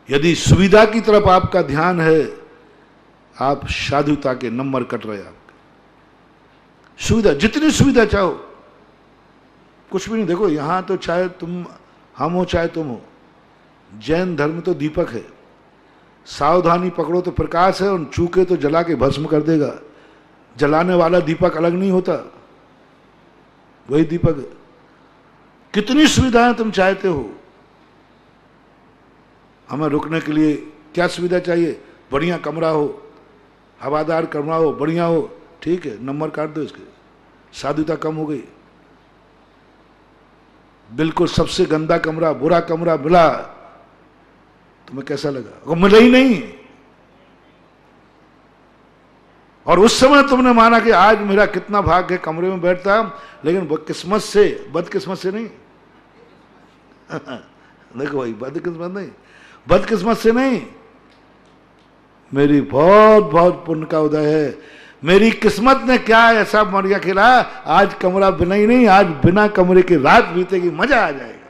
यदि सुविधा की तरफ आपका ध्यान है, आप साधुता के नंबर कट रहे। आपके सुविधा, जितनी सुविधा चाहो, कुछ भी नहीं। देखो यहां तो चाहे तुम हम हो चाहे तुम हो, जैन धर्म तो दीपक है, सावधानी पकड़ो तो प्रकाश है, और चूके तो जला के भस्म कर देगा। जलाने वाला दीपक अलग नहीं होता, वही दीपक है। कितनी सुविधाएं तुम चाहते हो। हमें रुकने के लिए क्या सुविधा चाहिए? बढ़िया कमरा हो, हवादार कमरा हो, बढ़िया हो, ठीक है, नंबर काट दो इसके। साधुता कम हो गई। बिल्कुल सबसे गंदा कमरा, बुरा कमरा मिला, तुम्हें कैसा लगा? वो मिला ही नहीं। और उस समय तुमने माना कि आज मेरा कितना भाग्य है कमरे में बैठता, लेकिन किस्मत से, बदकिस्मत से नहीं। देखो भाई, बदकिस्मत नहीं, बदकिस्मत से नहीं, मेरी बहुत बहुत पुण्य का उदय है। मेरी किस्मत ने क्या ऐसा मरिया खिला, आज कमरा बिना ही नहीं, आज बिना कमरे की रात बीतेगी, मजा आ जाएगा।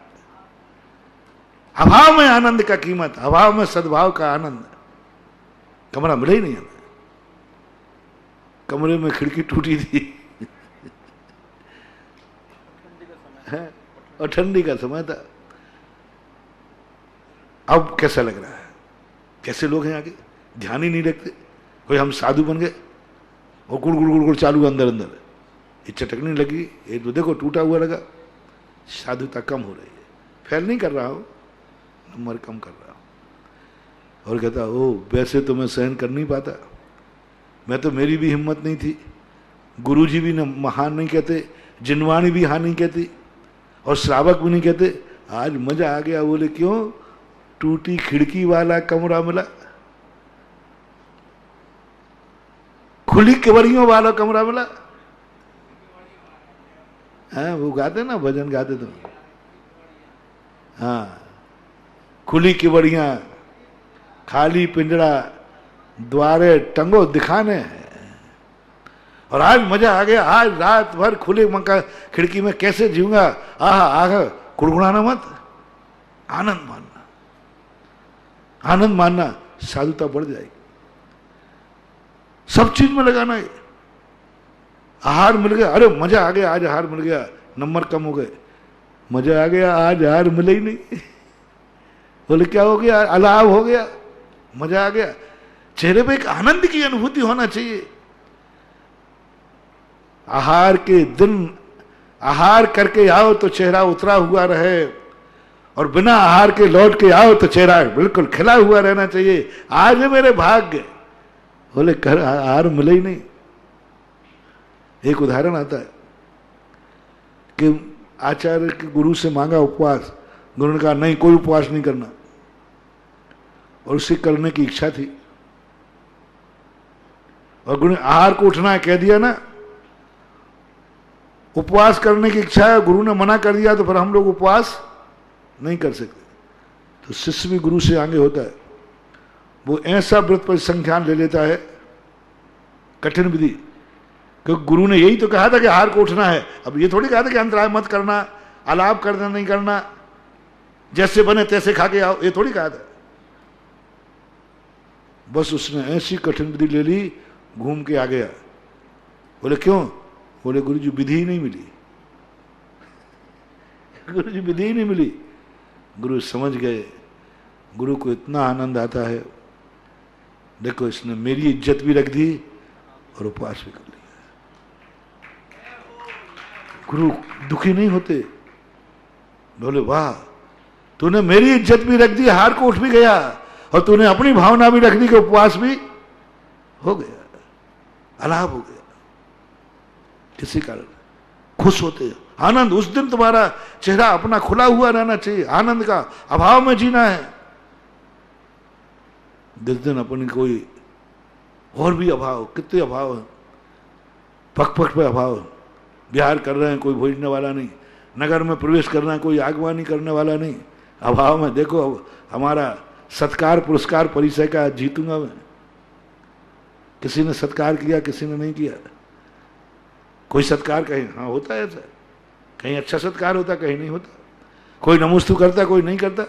अभाव में आनंद का कीमत, अभाव में सद्भाव का आनंद। कमरा मिला ही नहीं हमें। कमरे में खिड़की टूटी थी और ठंडी का समय था। अब कैसा लग रहा है? कैसे लोग हैं आगे, ध्यान ही नहीं रखते। कोई हम साधु बन गए और गुड़ गुड़ गुड़ गुड़ चालू अंदर अंदर। ये चटकने लगी, ये तो देखो टूटा हुआ लगा, साधुता कम हो रही है। फेल नहीं कर रहा हूं, नंबर कम कर रहा हूं। और कहता ओ वैसे तो मैं सहन कर नहीं पाता, मैं तो मेरी भी हिम्मत नहीं थी, गुरुजी भी महान नहीं कहते, जिनवाणी भी हाँ नहीं कहती, और श्रावक भी नहीं कहते। आज मजा आ गया। बोले क्यों? टूटी खिड़की वाला कमरा मिला, खुली केवड़ियों वाला कमरा मिला। हाँ वो गाते ना, भजन गाते तो, हाँ खुली केवड़ियां, खाली पिंजड़ा, द्वारे टंगो दिखाने हैं। और आज मजा आ गया, आज रात भर खुले मकान खिड़की में कैसे जीऊंगा। आह आह, कुड़कुड़ाना मत, आनंद मानना, आनंद मानना, साधुता बढ़ जाएगी। सब चीज में लगाना है। आहार मिल गया, अरे मजा आ गया, आज आहार मिल गया, नंबर कम हो गए। मजा आ गया, आज आहार मिले ही नहीं। बोले क्या हो गया? अलाव हो गया, मजा आ गया। चेहरे पे एक आनंद की अनुभूति होना चाहिए। आहार के दिन आहार करके आओ तो चेहरा उतरा हुआ रहे, और बिना आहार के लौट के आओ तो चेहरा बिल्कुल खिला हुआ रहना चाहिए। आज मेरे भाग्य। बोले कर आहार मिले ही नहीं। एक उदाहरण आता है कि आचार्य के गुरु से मांगा उपवास, गुरु ने कहा नहीं कोई उपवास नहीं करना, और उसे करने की इच्छा थी, और गुरु ने आहार को उठना है कह दिया ना, उपवास करने की इच्छा है, गुरु ने मना कर दिया, तो फिर हम लोग उपवास नहीं कर सकते। तो शिष्य भी गुरु से आगे होता है, वो ऐसा व्रत पर संख्यान ले लेता है, कठिन विधि, क्योंकि गुरु ने यही तो कहा था कि आहार को उठना है। अब ये थोड़ी कहा था कि अंतराय मत करना, आलाप करना नहीं करना, जैसे बने तैसे खा के आओ, ये थोड़ी कहा था। बस उसने ऐसी कठिन विधि ले ली, घूम के आ गया। बोले क्यों? बोले गुरु जी विधि ही नहीं मिली। गुरु जी विधि ही नहीं मिली। गुरु समझ गए, गुरु को इतना आनंद आता है, देखो इसने मेरी इज्जत भी रख दी और उपवास भी कर लिया। गुरु दुखी नहीं होते, बोले वाह तूने मेरी इज्जत भी रख दी, हार को उठ भी गया, और तूने अपनी भावना भी रख दी कि उपवास भी हो गया, अलाभ हो गया। किसी कारण खुश होते हैं, आनंद। उस दिन तुम्हारा चेहरा अपना खुला हुआ रहना चाहिए, आनंद का अभाव में जीना है। जिस दिन अपनी कोई और भी अभाव, कितने अभाव है, पक पक पे अभाव, बिहार कर रहे हैं कोई भोजने वाला नहीं, नगर में प्रवेश करना है कोई आगवानी करने वाला नहीं, अभाव में देखो हमारा सत्कार पुरस्कार परिचय का जीतूंगा मैं। किसी ने सत्कार किया, किसी ने नहीं किया। कोई सत्कार कहीं हाँ होता है ऐसा, कहीं अच्छा सत्कार होता, कहीं नहीं होता। कोई नमोस्तु करता, कोई नहीं करता।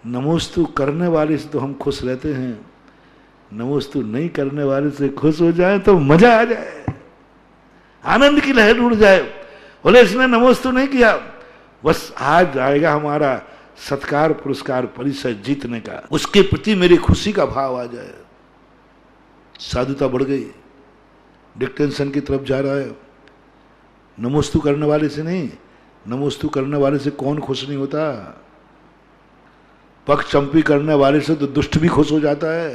नमोस्तु करने वाले से तो हम खुश रहते हैं, नमोस्तु नहीं करने वाले से खुश हो जाए तो मजा आ जाए, आनंद की लहर उड़ जाए। बोले इसने नमोस्तु नहीं किया, बस आज आएगा हमारा सत्कार पुरस्कार परिचय जीतने का, उसके प्रति मेरी खुशी का भाव आ जाए। साधुता बढ़ गई, डिक्टेंशन की तरफ जा रहा है। नमोस्तु करने वाले से नहीं, नमोस्तु करने वाले से कौन खुश नहीं होता। पग चंपी करने वाले से तो दुष्ट भी खुश हो जाता है।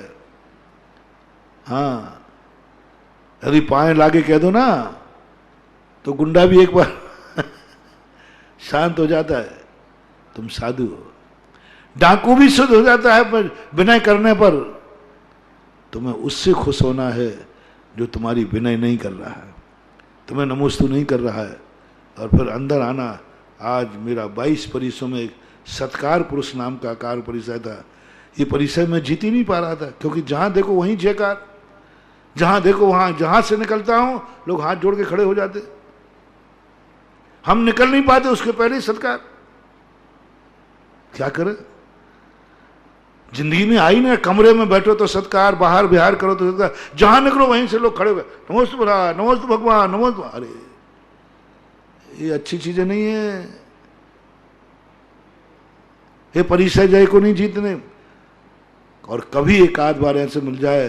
हाँ यदि पाए लागे कह दो ना तो गुंडा भी एक बार शांत हो जाता है, तुम साधु हो। डाकू भी शुद्ध हो जाता है पर विनय करने पर। तुम्हें उससे खुश होना है जो तुम्हारी विनय नहीं कर रहा है, तुम्हें नमोस्तु नहीं कर रहा है, और फिर अंदर आना। आज मेरा 22 परिसरों में एक सत्कार पुरुष नाम का कार परिचय था। ये परिचय मैं जीत ही नहीं पा रहा था, क्योंकि जहां देखो वहीं जयकार, जहां देखो वहां, जहां से निकलता हूं लोग हाथ जोड़ के खड़े हो जाते। हम निकल नहीं पाते उसके पहले ही सत्कार। क्या करें, जिंदगी में आई ना, कमरे में बैठो तो सत्कार, बाहर बिहार करो तो सत्कार, जहां निकलो वहीं से लोग खड़े हुए, नमोस्तु भगवान, नमोस्तु भगवान, नमोस्तु। अरे ये अच्छी चीजें नहीं है, ये परिचय जय को नहीं जीतने। और कभी एक आध बार ऐसे मिल जाए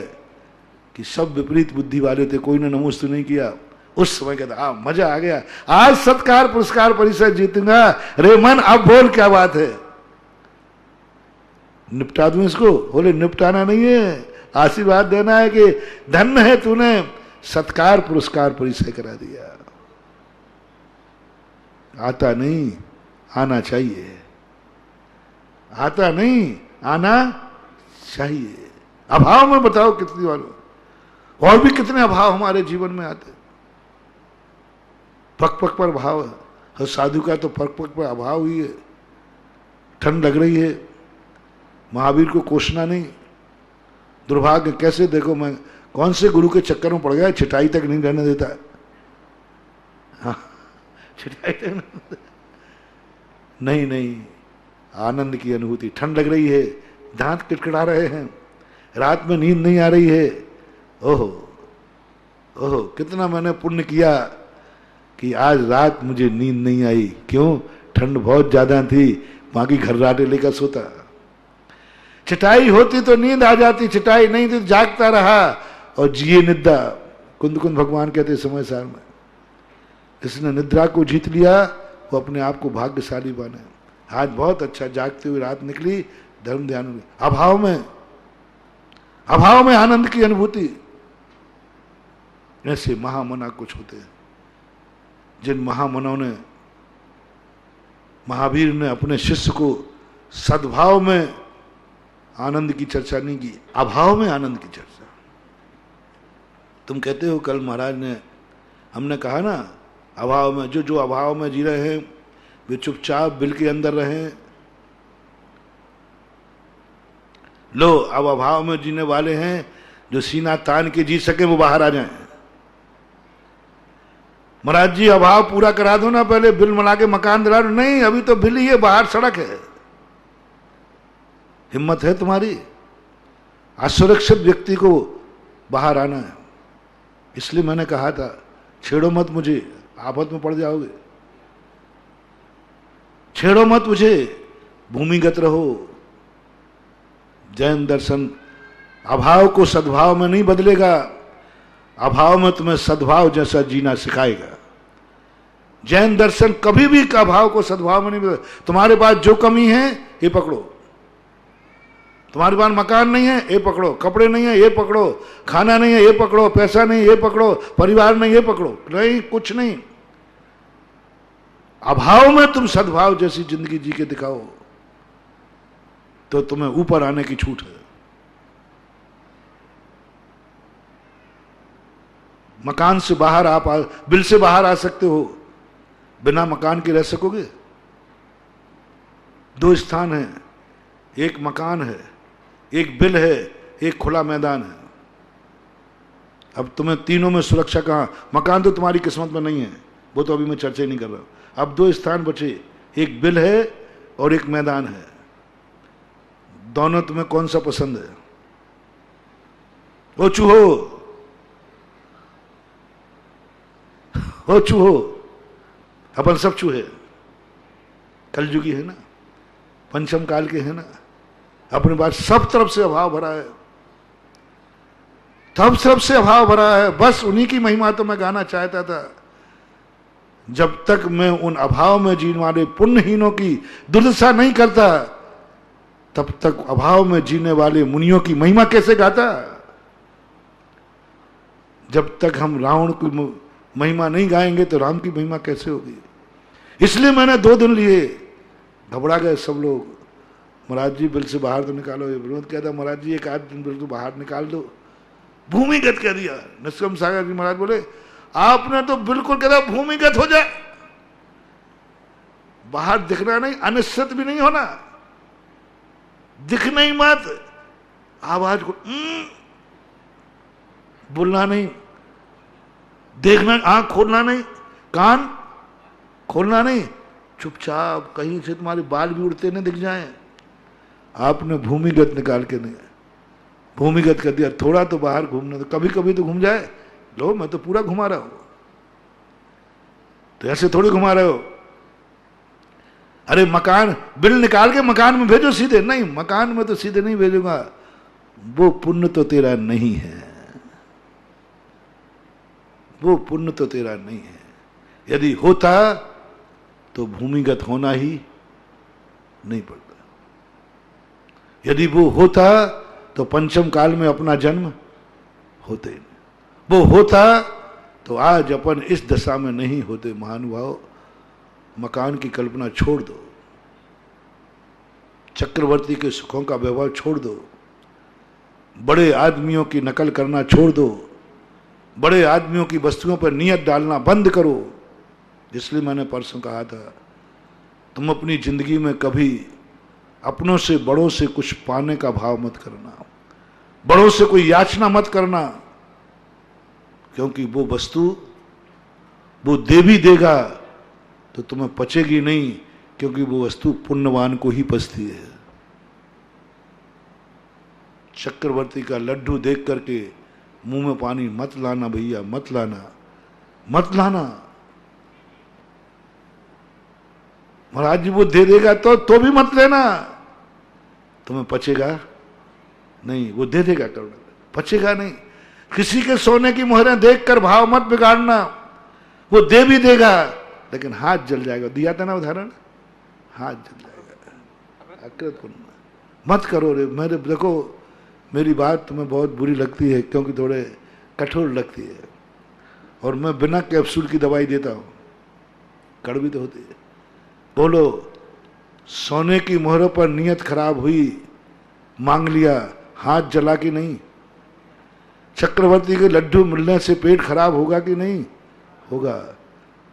कि सब विपरीत बुद्धि वाले थे, कोई ने नमोस्तु नहीं किया, उस समय कहता मजा आ गया, आज सत्कार पुरस्कार परिषद जीतूंगा, रे मन अब बोल क्या बात है, निपटा दूं इसको। बोले निपटाना नहीं है, आशीर्वाद देना है कि धन्य है तूने सत्कार पुरस्कार परिचय करा दिया। आता नहीं, आना चाहिए, आता नहीं, आना चाहिए। अभाव में बताओ कितनी बार, और भी कितने अभाव हमारे जीवन में आते, पग पग पर अभाव है। और साधु का तो पग पग पर अभाव ही है। ठंड लग रही है, महावीर को कोसना नहीं, दुर्भाग्य कैसे, देखो मैं कौन से गुरु के चक्कर में पड़ गया, छिटाई तक नहीं रहने देता। हाँ, छिटाई तक नहीं, नहीं, आनंद की अनुभूति। ठंड लग रही है, दांत किटकिटा रहे हैं, रात में नींद नहीं आ रही है। ओहो ओहो, कितना मैंने पुण्य किया कि आज रात मुझे नींद नहीं आई। क्यों? ठंड बहुत ज्यादा थी, बाकी घर्राटे लेकर सोता। चिटाई होती तो नींद आ जाती, चिटाई नहीं थी तो जागता रहा और जिए निद्रा। कुंद कुंद भगवान कहते समय सार में, जिसने निद्रा को जीत लिया वो अपने आप को भाग्यशाली बने। आज बहुत अच्छा जागते हुए रात निकली, धर्म ध्यान। अभाव में आनंद की अनुभूति। ऐसे महामना कुछ होते हैं जिन महामनों ने, महावीर ने अपने शिष्य को सद्भाव में आनंद की चर्चा नहीं की, अभाव में आनंद की चर्चा। तुम कहते हो कल महाराज ने, हमने कहा ना, अभाव में जो अभाव में जी रहे हैं वे चुपचाप बिल के अंदर रहें। लो, अब अभाव में जीने वाले हैं जो सीना तान के जी सके वो बाहर आ जाएं। महाराज जी अभाव पूरा करा दो ना, पहले बिल मिला के मकान दिला दो। नहीं, अभी तो बिल ही है, बाहर सड़क है। हिम्मत है तुम्हारी? असुरक्षित व्यक्ति को बाहर आना है। इसलिए मैंने कहा था छेड़ो मत मुझे, आफत में पड़ जाओगे। छेड़ो मत मुझे, भूमिगत रहो। जैन दर्शन अभाव को सद्भाव में नहीं बदलेगा, अभाव में तुम्हें सद्भाव जैसा जीना सिखाएगा। जैन दर्शन कभी भी अभाव को सद्भाव में नहीं बदलेगा। तुम्हारे पास जो कमी है ये पकड़ो, तुम्हारे पास मकान नहीं है ये पकड़ो, कपड़े नहीं है ये पकड़ो, खाना नहीं है ये पकड़ो, पैसा नहीं ये पकड़ो, परिवार नहीं ये पकड़ो। नहीं, कुछ नहीं। अभाव में तुम सद्भाव जैसी जिंदगी जी के दिखाओ तो तुम्हें ऊपर आने की छूट है। मकान से बाहर आप बिल से बाहर आ सकते हो, बिना मकान के रह सकोगे? दो स्थान है, एक मकान है, एक बिल है, एक खुला मैदान है। अब तुम्हें तीनों में सुरक्षा कहां? मकान तो तुम्हारी किस्मत में नहीं है, वो तो अभी मैं चर्चा ही नहीं कर रहा हूं। अब दो स्थान बचे, एक बिल है और एक मैदान है। दोनों तुम्हें कौन सा पसंद है? ओ चूहो, ओ चूहो, अपन सब चूहे, कलयुगी है ना, पंचम काल के है ना, अपने पास सब तरफ से अभाव भरा है, सब तरफ से अभाव भरा है। बस उन्हीं की महिमा तो मैं गाना चाहता था। जब तक मैं उन अभाव में जीने वाले पुण्यहीनों की दुर्दशा नहीं करता, तब तक अभाव में जीने वाले मुनियों की महिमा कैसे गाता? जब तक हम रावण की महिमा नहीं गाएंगे तो राम की महिमा कैसे होगी? इसलिए मैंने 2 दिन लिए, घबरा गए सब लोग। महाराज जी बिल से बाहर तो निकालो। ये विनोद कहता महाराज जी एक आध दिन बिल तो बाहर निकाल दो, भूमिगत कर दिया। निष्कम सागर जी महाराज बोले आपने तो बिल्कुल कहता भूमिगत हो जाए, बाहर दिखना नहीं, अनिश्चित भी नहीं होना, दिखना ही मत, आवाज को बोलना नहीं, देखना, आंख खोलना नहीं, कान खोलना नहीं, चुपचाप। कहीं से तुम्हारे बाल भी उड़ते नहीं दिख जाएं। आपने भूमिगत निकाल के नहीं, भूमिगत कर दिया। थोड़ा तो बाहर घूमना, तो कभी कभी तो घूम जाए। लो मैं तो पूरा घुमा रहा हूं, तो ऐसे थोड़ी घुमा रहे हो। अरे मकान बिल निकाल के मकान में भेजो सीधे, नहीं मकान में तो सीधे नहीं भेजूंगा, वो पुण्य तो तेरा नहीं है। वो पुण्य तो तेरा नहीं है। यदि होता तो भूमिगत होना ही नहीं पड़ता। यदि वो होता तो पंचम काल में अपना जन्म होते नहीं। वो होता तो आज अपन इस दशा में नहीं होते। महानुभाव, मकान की कल्पना छोड़ दो, चक्रवर्ती के सुखों का व्यवहार छोड़ दो, बड़े आदमियों की नकल करना छोड़ दो, बड़े आदमियों की वस्तुओं पर नियत डालना बंद करो। इसलिए मैंने परसों कहा था, तुम अपनी जिंदगी में कभी अपनों से, बड़ों से कुछ पाने का भाव मत करना, बड़ों से कोई याचना मत करना, क्योंकि वो वस्तु वो दे भी देगा तो तुम्हें पचेगी नहीं, क्योंकि वो वस्तु पुण्यवान को ही पचती है। चक्रवर्ती का लड्डू देख करके मुंह में पानी मत लाना भैया, मत लाना, मत लाना। महाराज जी वो दे देगा तो भी मत लेना, तुम्हें पचेगा नहीं। वो दे देगा करुणा, पचेगा नहीं। किसी के सोने की मोहरें देखकर भाव मत बिगाड़ना, वो दे भी देगा लेकिन हाथ जल जाएगा। दिया था ना उदाहरण, हाथ जल जाएगा। अकृतपूर्ण मत करो रे। मेरे देखो, मेरी बात तुम्हें बहुत बुरी लगती है क्योंकि थोड़े कठोर लगती है, और मैं बिना कैप्सूल की दवाई देता हूँ, कड़वी तो होती है। बोलो, सोने की मोहरों पर नियत खराब हुई, मांग लिया, हाथ जला कि नहीं? चक्रवर्ती के लड्डू मिलने से पेट खराब होगा कि नहीं होगा?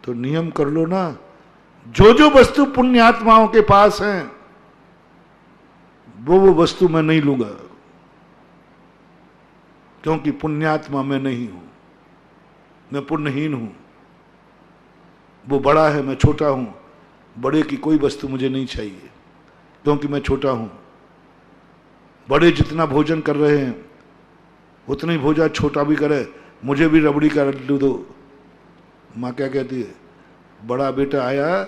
तो नियम कर लो ना, जो जो वस्तु पुण्यात्माओं के पास हैं वो वस्तु मैं नहीं लूंगा, क्योंकि पुण्यात्मा मैं नहीं हूं, मैं पुण्यहीन हूं। वो बड़ा है, मैं छोटा हूं, बड़े की कोई वस्तु मुझे नहीं चाहिए क्योंकि मैं छोटा हूं। बड़े जितना भोजन कर रहे हैं उतना ही भोजन छोटा भी करे, मुझे भी रबड़ी का लड्डू दो। माँ क्या कहती है, बड़ा बेटा आया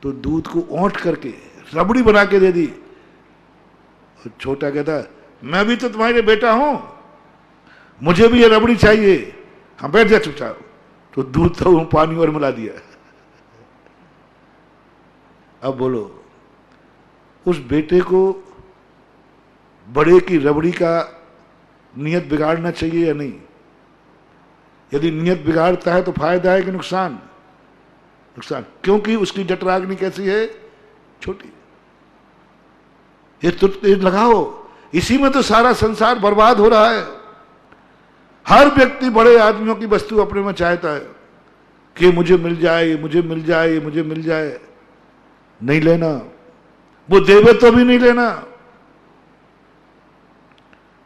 तो दूध को औंठ करके रबड़ी बना के दे दी, और छोटा कहता मैं भी तो तुम्हारे बेटा हूं, मुझे भी ये रबड़ी चाहिए। हाँ बैठ जा चुपचाप। तो दूध तो पानी और मिला दिया। अब बोलो, उस बेटे को बड़े की रबड़ी का नियत बिगाड़ना चाहिए या नहीं? यदि नियत बिगाड़ता है तो फायदा है कि नुकसान? नुकसान, क्योंकि उसकी जठराग्नि कैसी है? छोटी। ये लगाओ, इसी में तो सारा संसार बर्बाद हो रहा है। हर व्यक्ति बड़े आदमियों की वस्तु अपने में चाहता है कि मुझे मिल जाए, मुझे मिल जाए, मुझे मिल जाए। नहीं लेना, वो देवे तो भी नहीं लेना,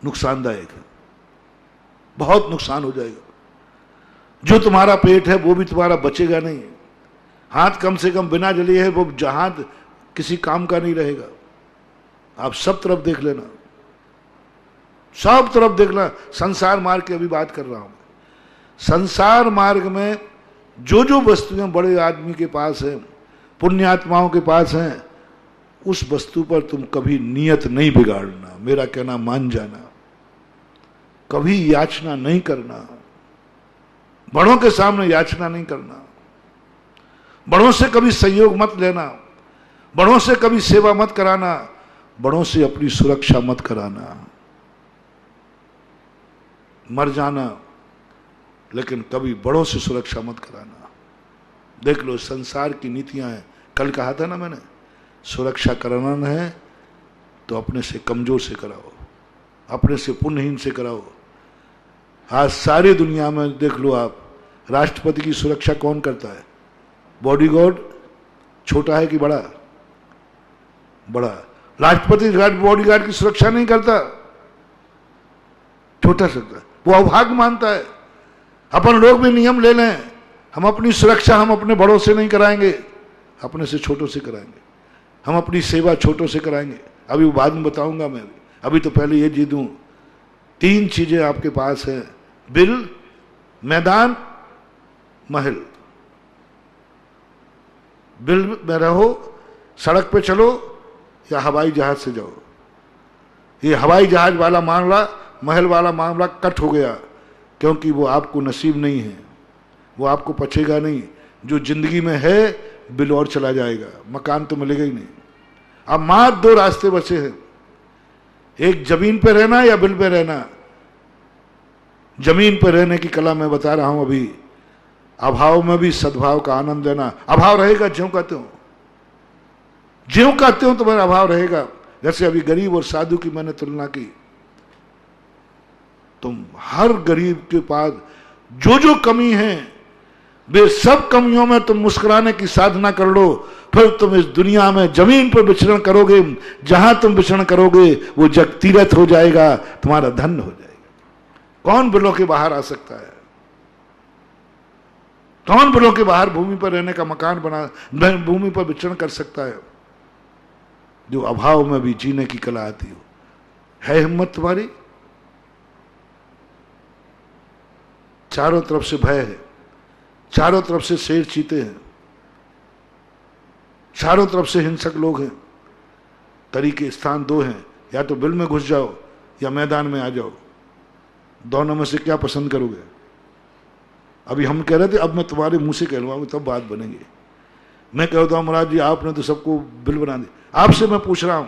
नुकसानदायक है, बहुत नुकसान हो जाएगा। जो तुम्हारा पेट है वो भी तुम्हारा बचेगा नहीं। हाथ कम से कम बिना जले है वो हाथ किसी काम का नहीं रहेगा। आप सब तरफ देख लेना, सब तरफ देखना। संसार मार्ग की अभी बात कर रहा हूं। संसार मार्ग में जो जो वस्तुएं बड़े आदमी के पास है, पुण्यात्माओं के पास हैं, उस वस्तु पर तुम कभी नियत नहीं बिगाड़ना। मेरा कहना मान जाना, कभी याचना नहीं करना, बड़ों के सामने याचना नहीं करना, बड़ों से कभी सहयोग मत लेना, बड़ों से कभी सेवा मत कराना, बड़ों से अपनी सुरक्षा मत कराना। मर जाना लेकिन कभी बड़ों से सुरक्षा मत कराना। देख लो संसार की नीतियां हैं। कल कहा था ना मैंने, सुरक्षा कराना है तो अपने से कमजोर से कराओ, अपने से पुण्यहीन से कराओ। आज सारी दुनिया में देख लो आप, राष्ट्रपति की सुरक्षा कौन करता है? बॉडीगार्ड छोटा है कि बड़ा? बड़ा। राष्ट्रपति बॉडीगार्ड की सुरक्षा नहीं करता, छोटा सकता, वो अभाग मानता है। अपन लोग भी नियम ले लें, हम अपनी सुरक्षा हम अपने बड़ों से नहीं कराएंगे, अपने से छोटों से कराएंगे। हम अपनी सेवा छोटों से कराएंगे। अभी वो बाद में बताऊंगा मैं, अभी तो पहले ये जी दूं, 3 चीजें आपके पास है, बिल, मैदान, महल। बिल में रहो, सड़क पे चलो या हवाई जहाज से जाओ। ये हवाई जहाज वाला मामला, महल वाला मामला कट हो गया, क्योंकि वो आपको नसीब नहीं है। वो आपको पचेगा नहीं। जो जिंदगी में है बिल और चला जाएगा, मकान तो मिलेगा ही नहीं। अब मात्र दो रास्ते बचे हैं, एक जमीन पे रहना या बिल पे रहना। जमीन पे रहने की कला मैं बता रहा हूं अभी। अभाव में भी सद्भाव का आनंद लेना। अभाव रहेगा ज्यों कहते हो, ज्यों कहते हो तुम्हारा अभाव रहेगा। जैसे अभी गरीब और साधु की मैंने तुलना की, तुम हर गरीब के पास जो जो कमी है वे सब कमियों में तुम मुस्कुराने की साधना कर लो, फिर तुम इस दुनिया में जमीन पर विचरण करोगे। जहां तुम विचरण करोगे वो जग तीर्थ हो जाएगा, तुम्हारा धन हो जाएगा। कौन बिलों के बाहर आ सकता है? कौन बिलों के बाहर भूमि पर रहने का मकान बना, भूमि पर विचरण कर सकता है? जो अभाव में भी जीने की कला आती हो। है हिम्मत तुम्हारी? चारों तरफ से भय है, चारों तरफ से शेर चीते हैं, चारों तरफ से हिंसक लोग हैं। तरीके स्थान दो हैं, या तो बिल में घुस जाओ या मैदान में आ जाओ। दोनों में से क्या पसंद करोगे? अभी हम कह रहे थे, अब मैं तुम्हारे मुंह से कहलवाऊंगा तब बात बनेगी। मैं कहता हूं महाराज जी आपने तो सबको बिल बना दिया। आपसे मैं पूछ रहा हूं,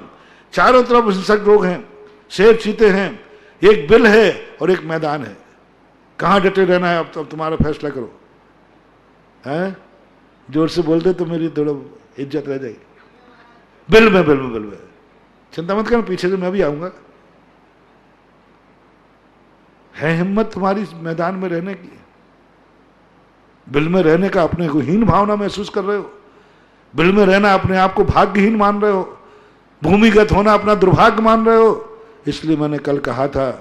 चारों तरफ हिंसक लोग हैं, शेर चीते हैं, एक बिल है और एक मैदान है। कहां डटे रहना है? अब तुम्हारा फैसला करो। हैं? जोर से बोलते तो मेरी थोड़ा इज्जत रह जाएगी। बिल में, बिल में, बिल में। चिंता मत करना, पीछे से मैं भी आऊंगा। है हिम्मत तुम्हारी मैदान में रहने की? बिल में रहने का अपने को हीन भावना महसूस कर रहे हो? बिल में रहना अपने आप को भाग्यहीन मान रहे हो? भूमिगत होना अपना दुर्भाग्य मान रहे हो? इसलिए मैंने कल कहा था,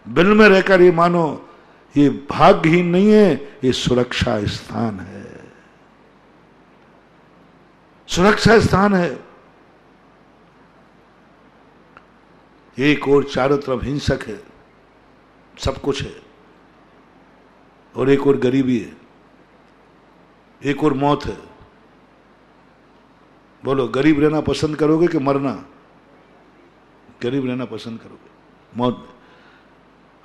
बिल में रहकर ये मानो ये भाग्यहीन नहीं है, ये सुरक्षा स्थान है। सुरक्षा स्थान है। एक और चारों तरफ हिंसक है, सब कुछ है, और एक और गरीबी है, एक और मौत है। बोलो गरीब रहना पसंद करोगे कि मरना? गरीब रहना पसंद करोगे, मौत में।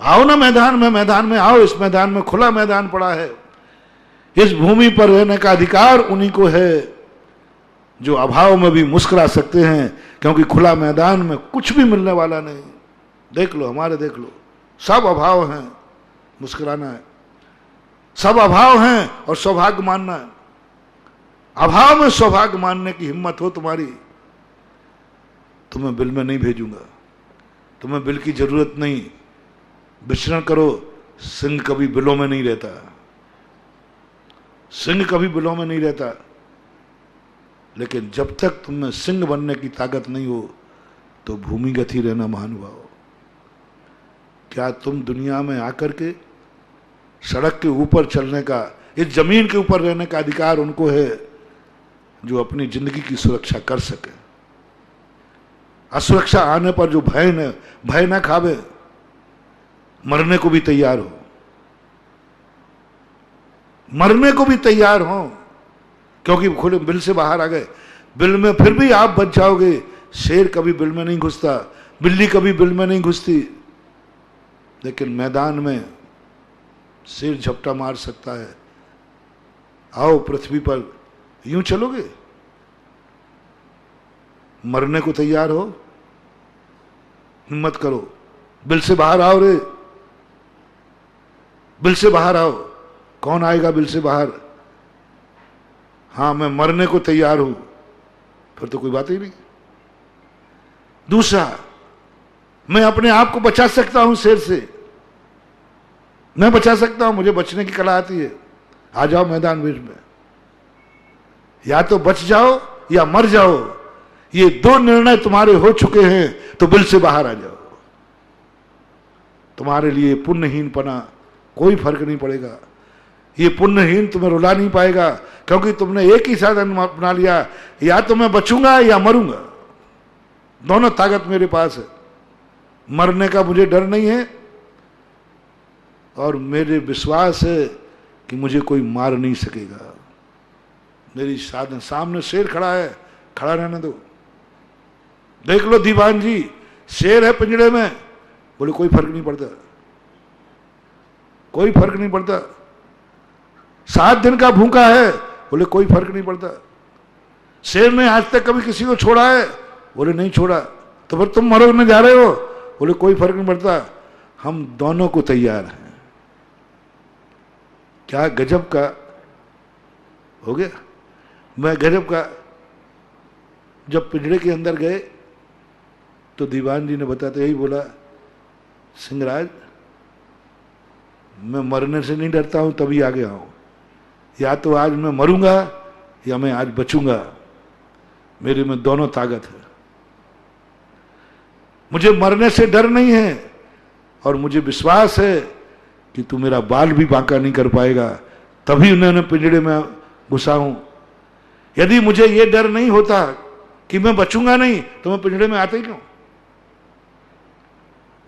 आओ ना मैदान में, मैदान में आओ। इस मैदान में खुला मैदान पड़ा है। इस भूमि पर रहने का अधिकार उन्हीं को है जो अभाव में भी मुस्कुरा सकते हैं, क्योंकि खुला मैदान में कुछ भी मिलने वाला नहीं। देख लो, हमारे देख लो, सब अभाव हैं, मुस्कुराना है। सब अभाव हैं और सौभाग्य मानना है। अभाव में सौभाग्य मानने की हिम्मत हो तुम्हारी, तुम्हें बिल में नहीं भेजूंगा। तुम्हें बिल की जरूरत नहीं, विचरण करो। सिंह कभी बिलों में नहीं रहता, सिंह कभी बिलों में नहीं रहता। लेकिन जब तक तुम्हें सिंह बनने की ताकत नहीं हो तो भूमिगत ही रहना महानुभाव। क्या तुम दुनिया में आकर के सड़क के ऊपर चलने का, इस जमीन के ऊपर रहने का अधिकार उनको है जो अपनी जिंदगी की सुरक्षा कर सके। असुरक्षा आने पर जो भय न खावे, मरने को भी तैयार हो, मरने को भी तैयार हो, क्योंकि खुले बिल से बाहर आ गए। बिल में फिर भी आप बच जाओगे। शेर कभी बिल में नहीं घुसता, बिल्ली कभी बिल में नहीं घुसती, लेकिन मैदान में शेर झपटा मार सकता है। आओ पृथ्वी पर, यूं चलोगे? मरने को तैयार हो? हिम्मत करो, बिल से बाहर आओ रे, बिल से बाहर आओ। कौन आएगा बिल से बाहर? हाँ, मैं मरने को तैयार हूं, फिर तो कोई बात ही नहीं। दूसरा, मैं अपने आप को बचा सकता हूं शेर से, मैं बचा सकता हूं, मुझे बचने की कला आती है। आ जाओ मैदान बीच में, या तो बच जाओ या मर जाओ। ये दो निर्णय तुम्हारे हो चुके हैं, तो बिल से बाहर आ जाओ। तुम्हारे लिए पुण्यहीनपना कोई फर्क नहीं पड़ेगा। ये पुण्यहीन तुम्हें रुला नहीं पाएगा, क्योंकि तुमने एक ही साधन अपना लिया, या तो मैं बचूंगा या मरूंगा। दोनों ताकत मेरे पास है। मरने का मुझे डर नहीं है, और मेरे विश्वास है कि मुझे कोई मार नहीं सकेगा। मेरी साधन सामने शेर खड़ा है, खड़ा रहने दो। देख लो दीवान जी, शेर है पिंजड़े में, बोले कोई फर्क नहीं पड़ता, कोई फर्क नहीं पड़ता। 7 दिन का भूखा है, बोले कोई फर्क नहीं पड़ता। शेर ने आज तक कभी किसी को छोड़ा है, बोले नहीं छोड़ा। तो फिर तुम मरने जा रहे हो, बोले कोई फर्क नहीं पड़ता, हम दोनों को तैयार हैं। क्या गजब का हो गया। मैं गजब का, जब पिंजड़े के अंदर गए तो दीवान जी ने बताया, यही बोला, सिंहराज मैं मरने से नहीं डरता हूं, तभी आ गया हूं। या तो आज मैं मरूंगा या मैं आज बचूंगा, मेरे में दोनों ताकत है। मुझे मरने से डर नहीं है और मुझे विश्वास है कि तू मेरा बाल भी बांका नहीं कर पाएगा, तभी उन्होंने पिंजड़े में घुसा हूं। यदि मुझे यह डर नहीं होता कि मैं बचूंगा नहीं, तो मैं पिंजड़े में आते ही क्यों।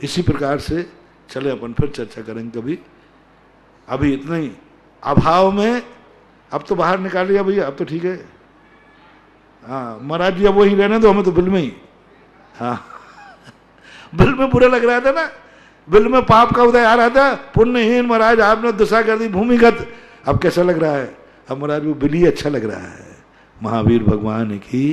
इसी प्रकार से चले, अपन फिर चर्चा करेंगे कभी। अभी इतना ही। अभाव में अब तो बाहर निकाल लिया भैया, अब तो ठीक है। हाँ महाराज जी अब वही रहने दो, हमें तो बिल में ही। हाँ बिल में बुरा लग रहा था ना, बिल में पाप का उदय आ रहा था, पुण्यहीन महाराज आपने दशा कर दी भूमिगत। अब कैसा लग रहा है, अब महाराज वो बिल ही अच्छा लग रहा है। महावीर भगवान की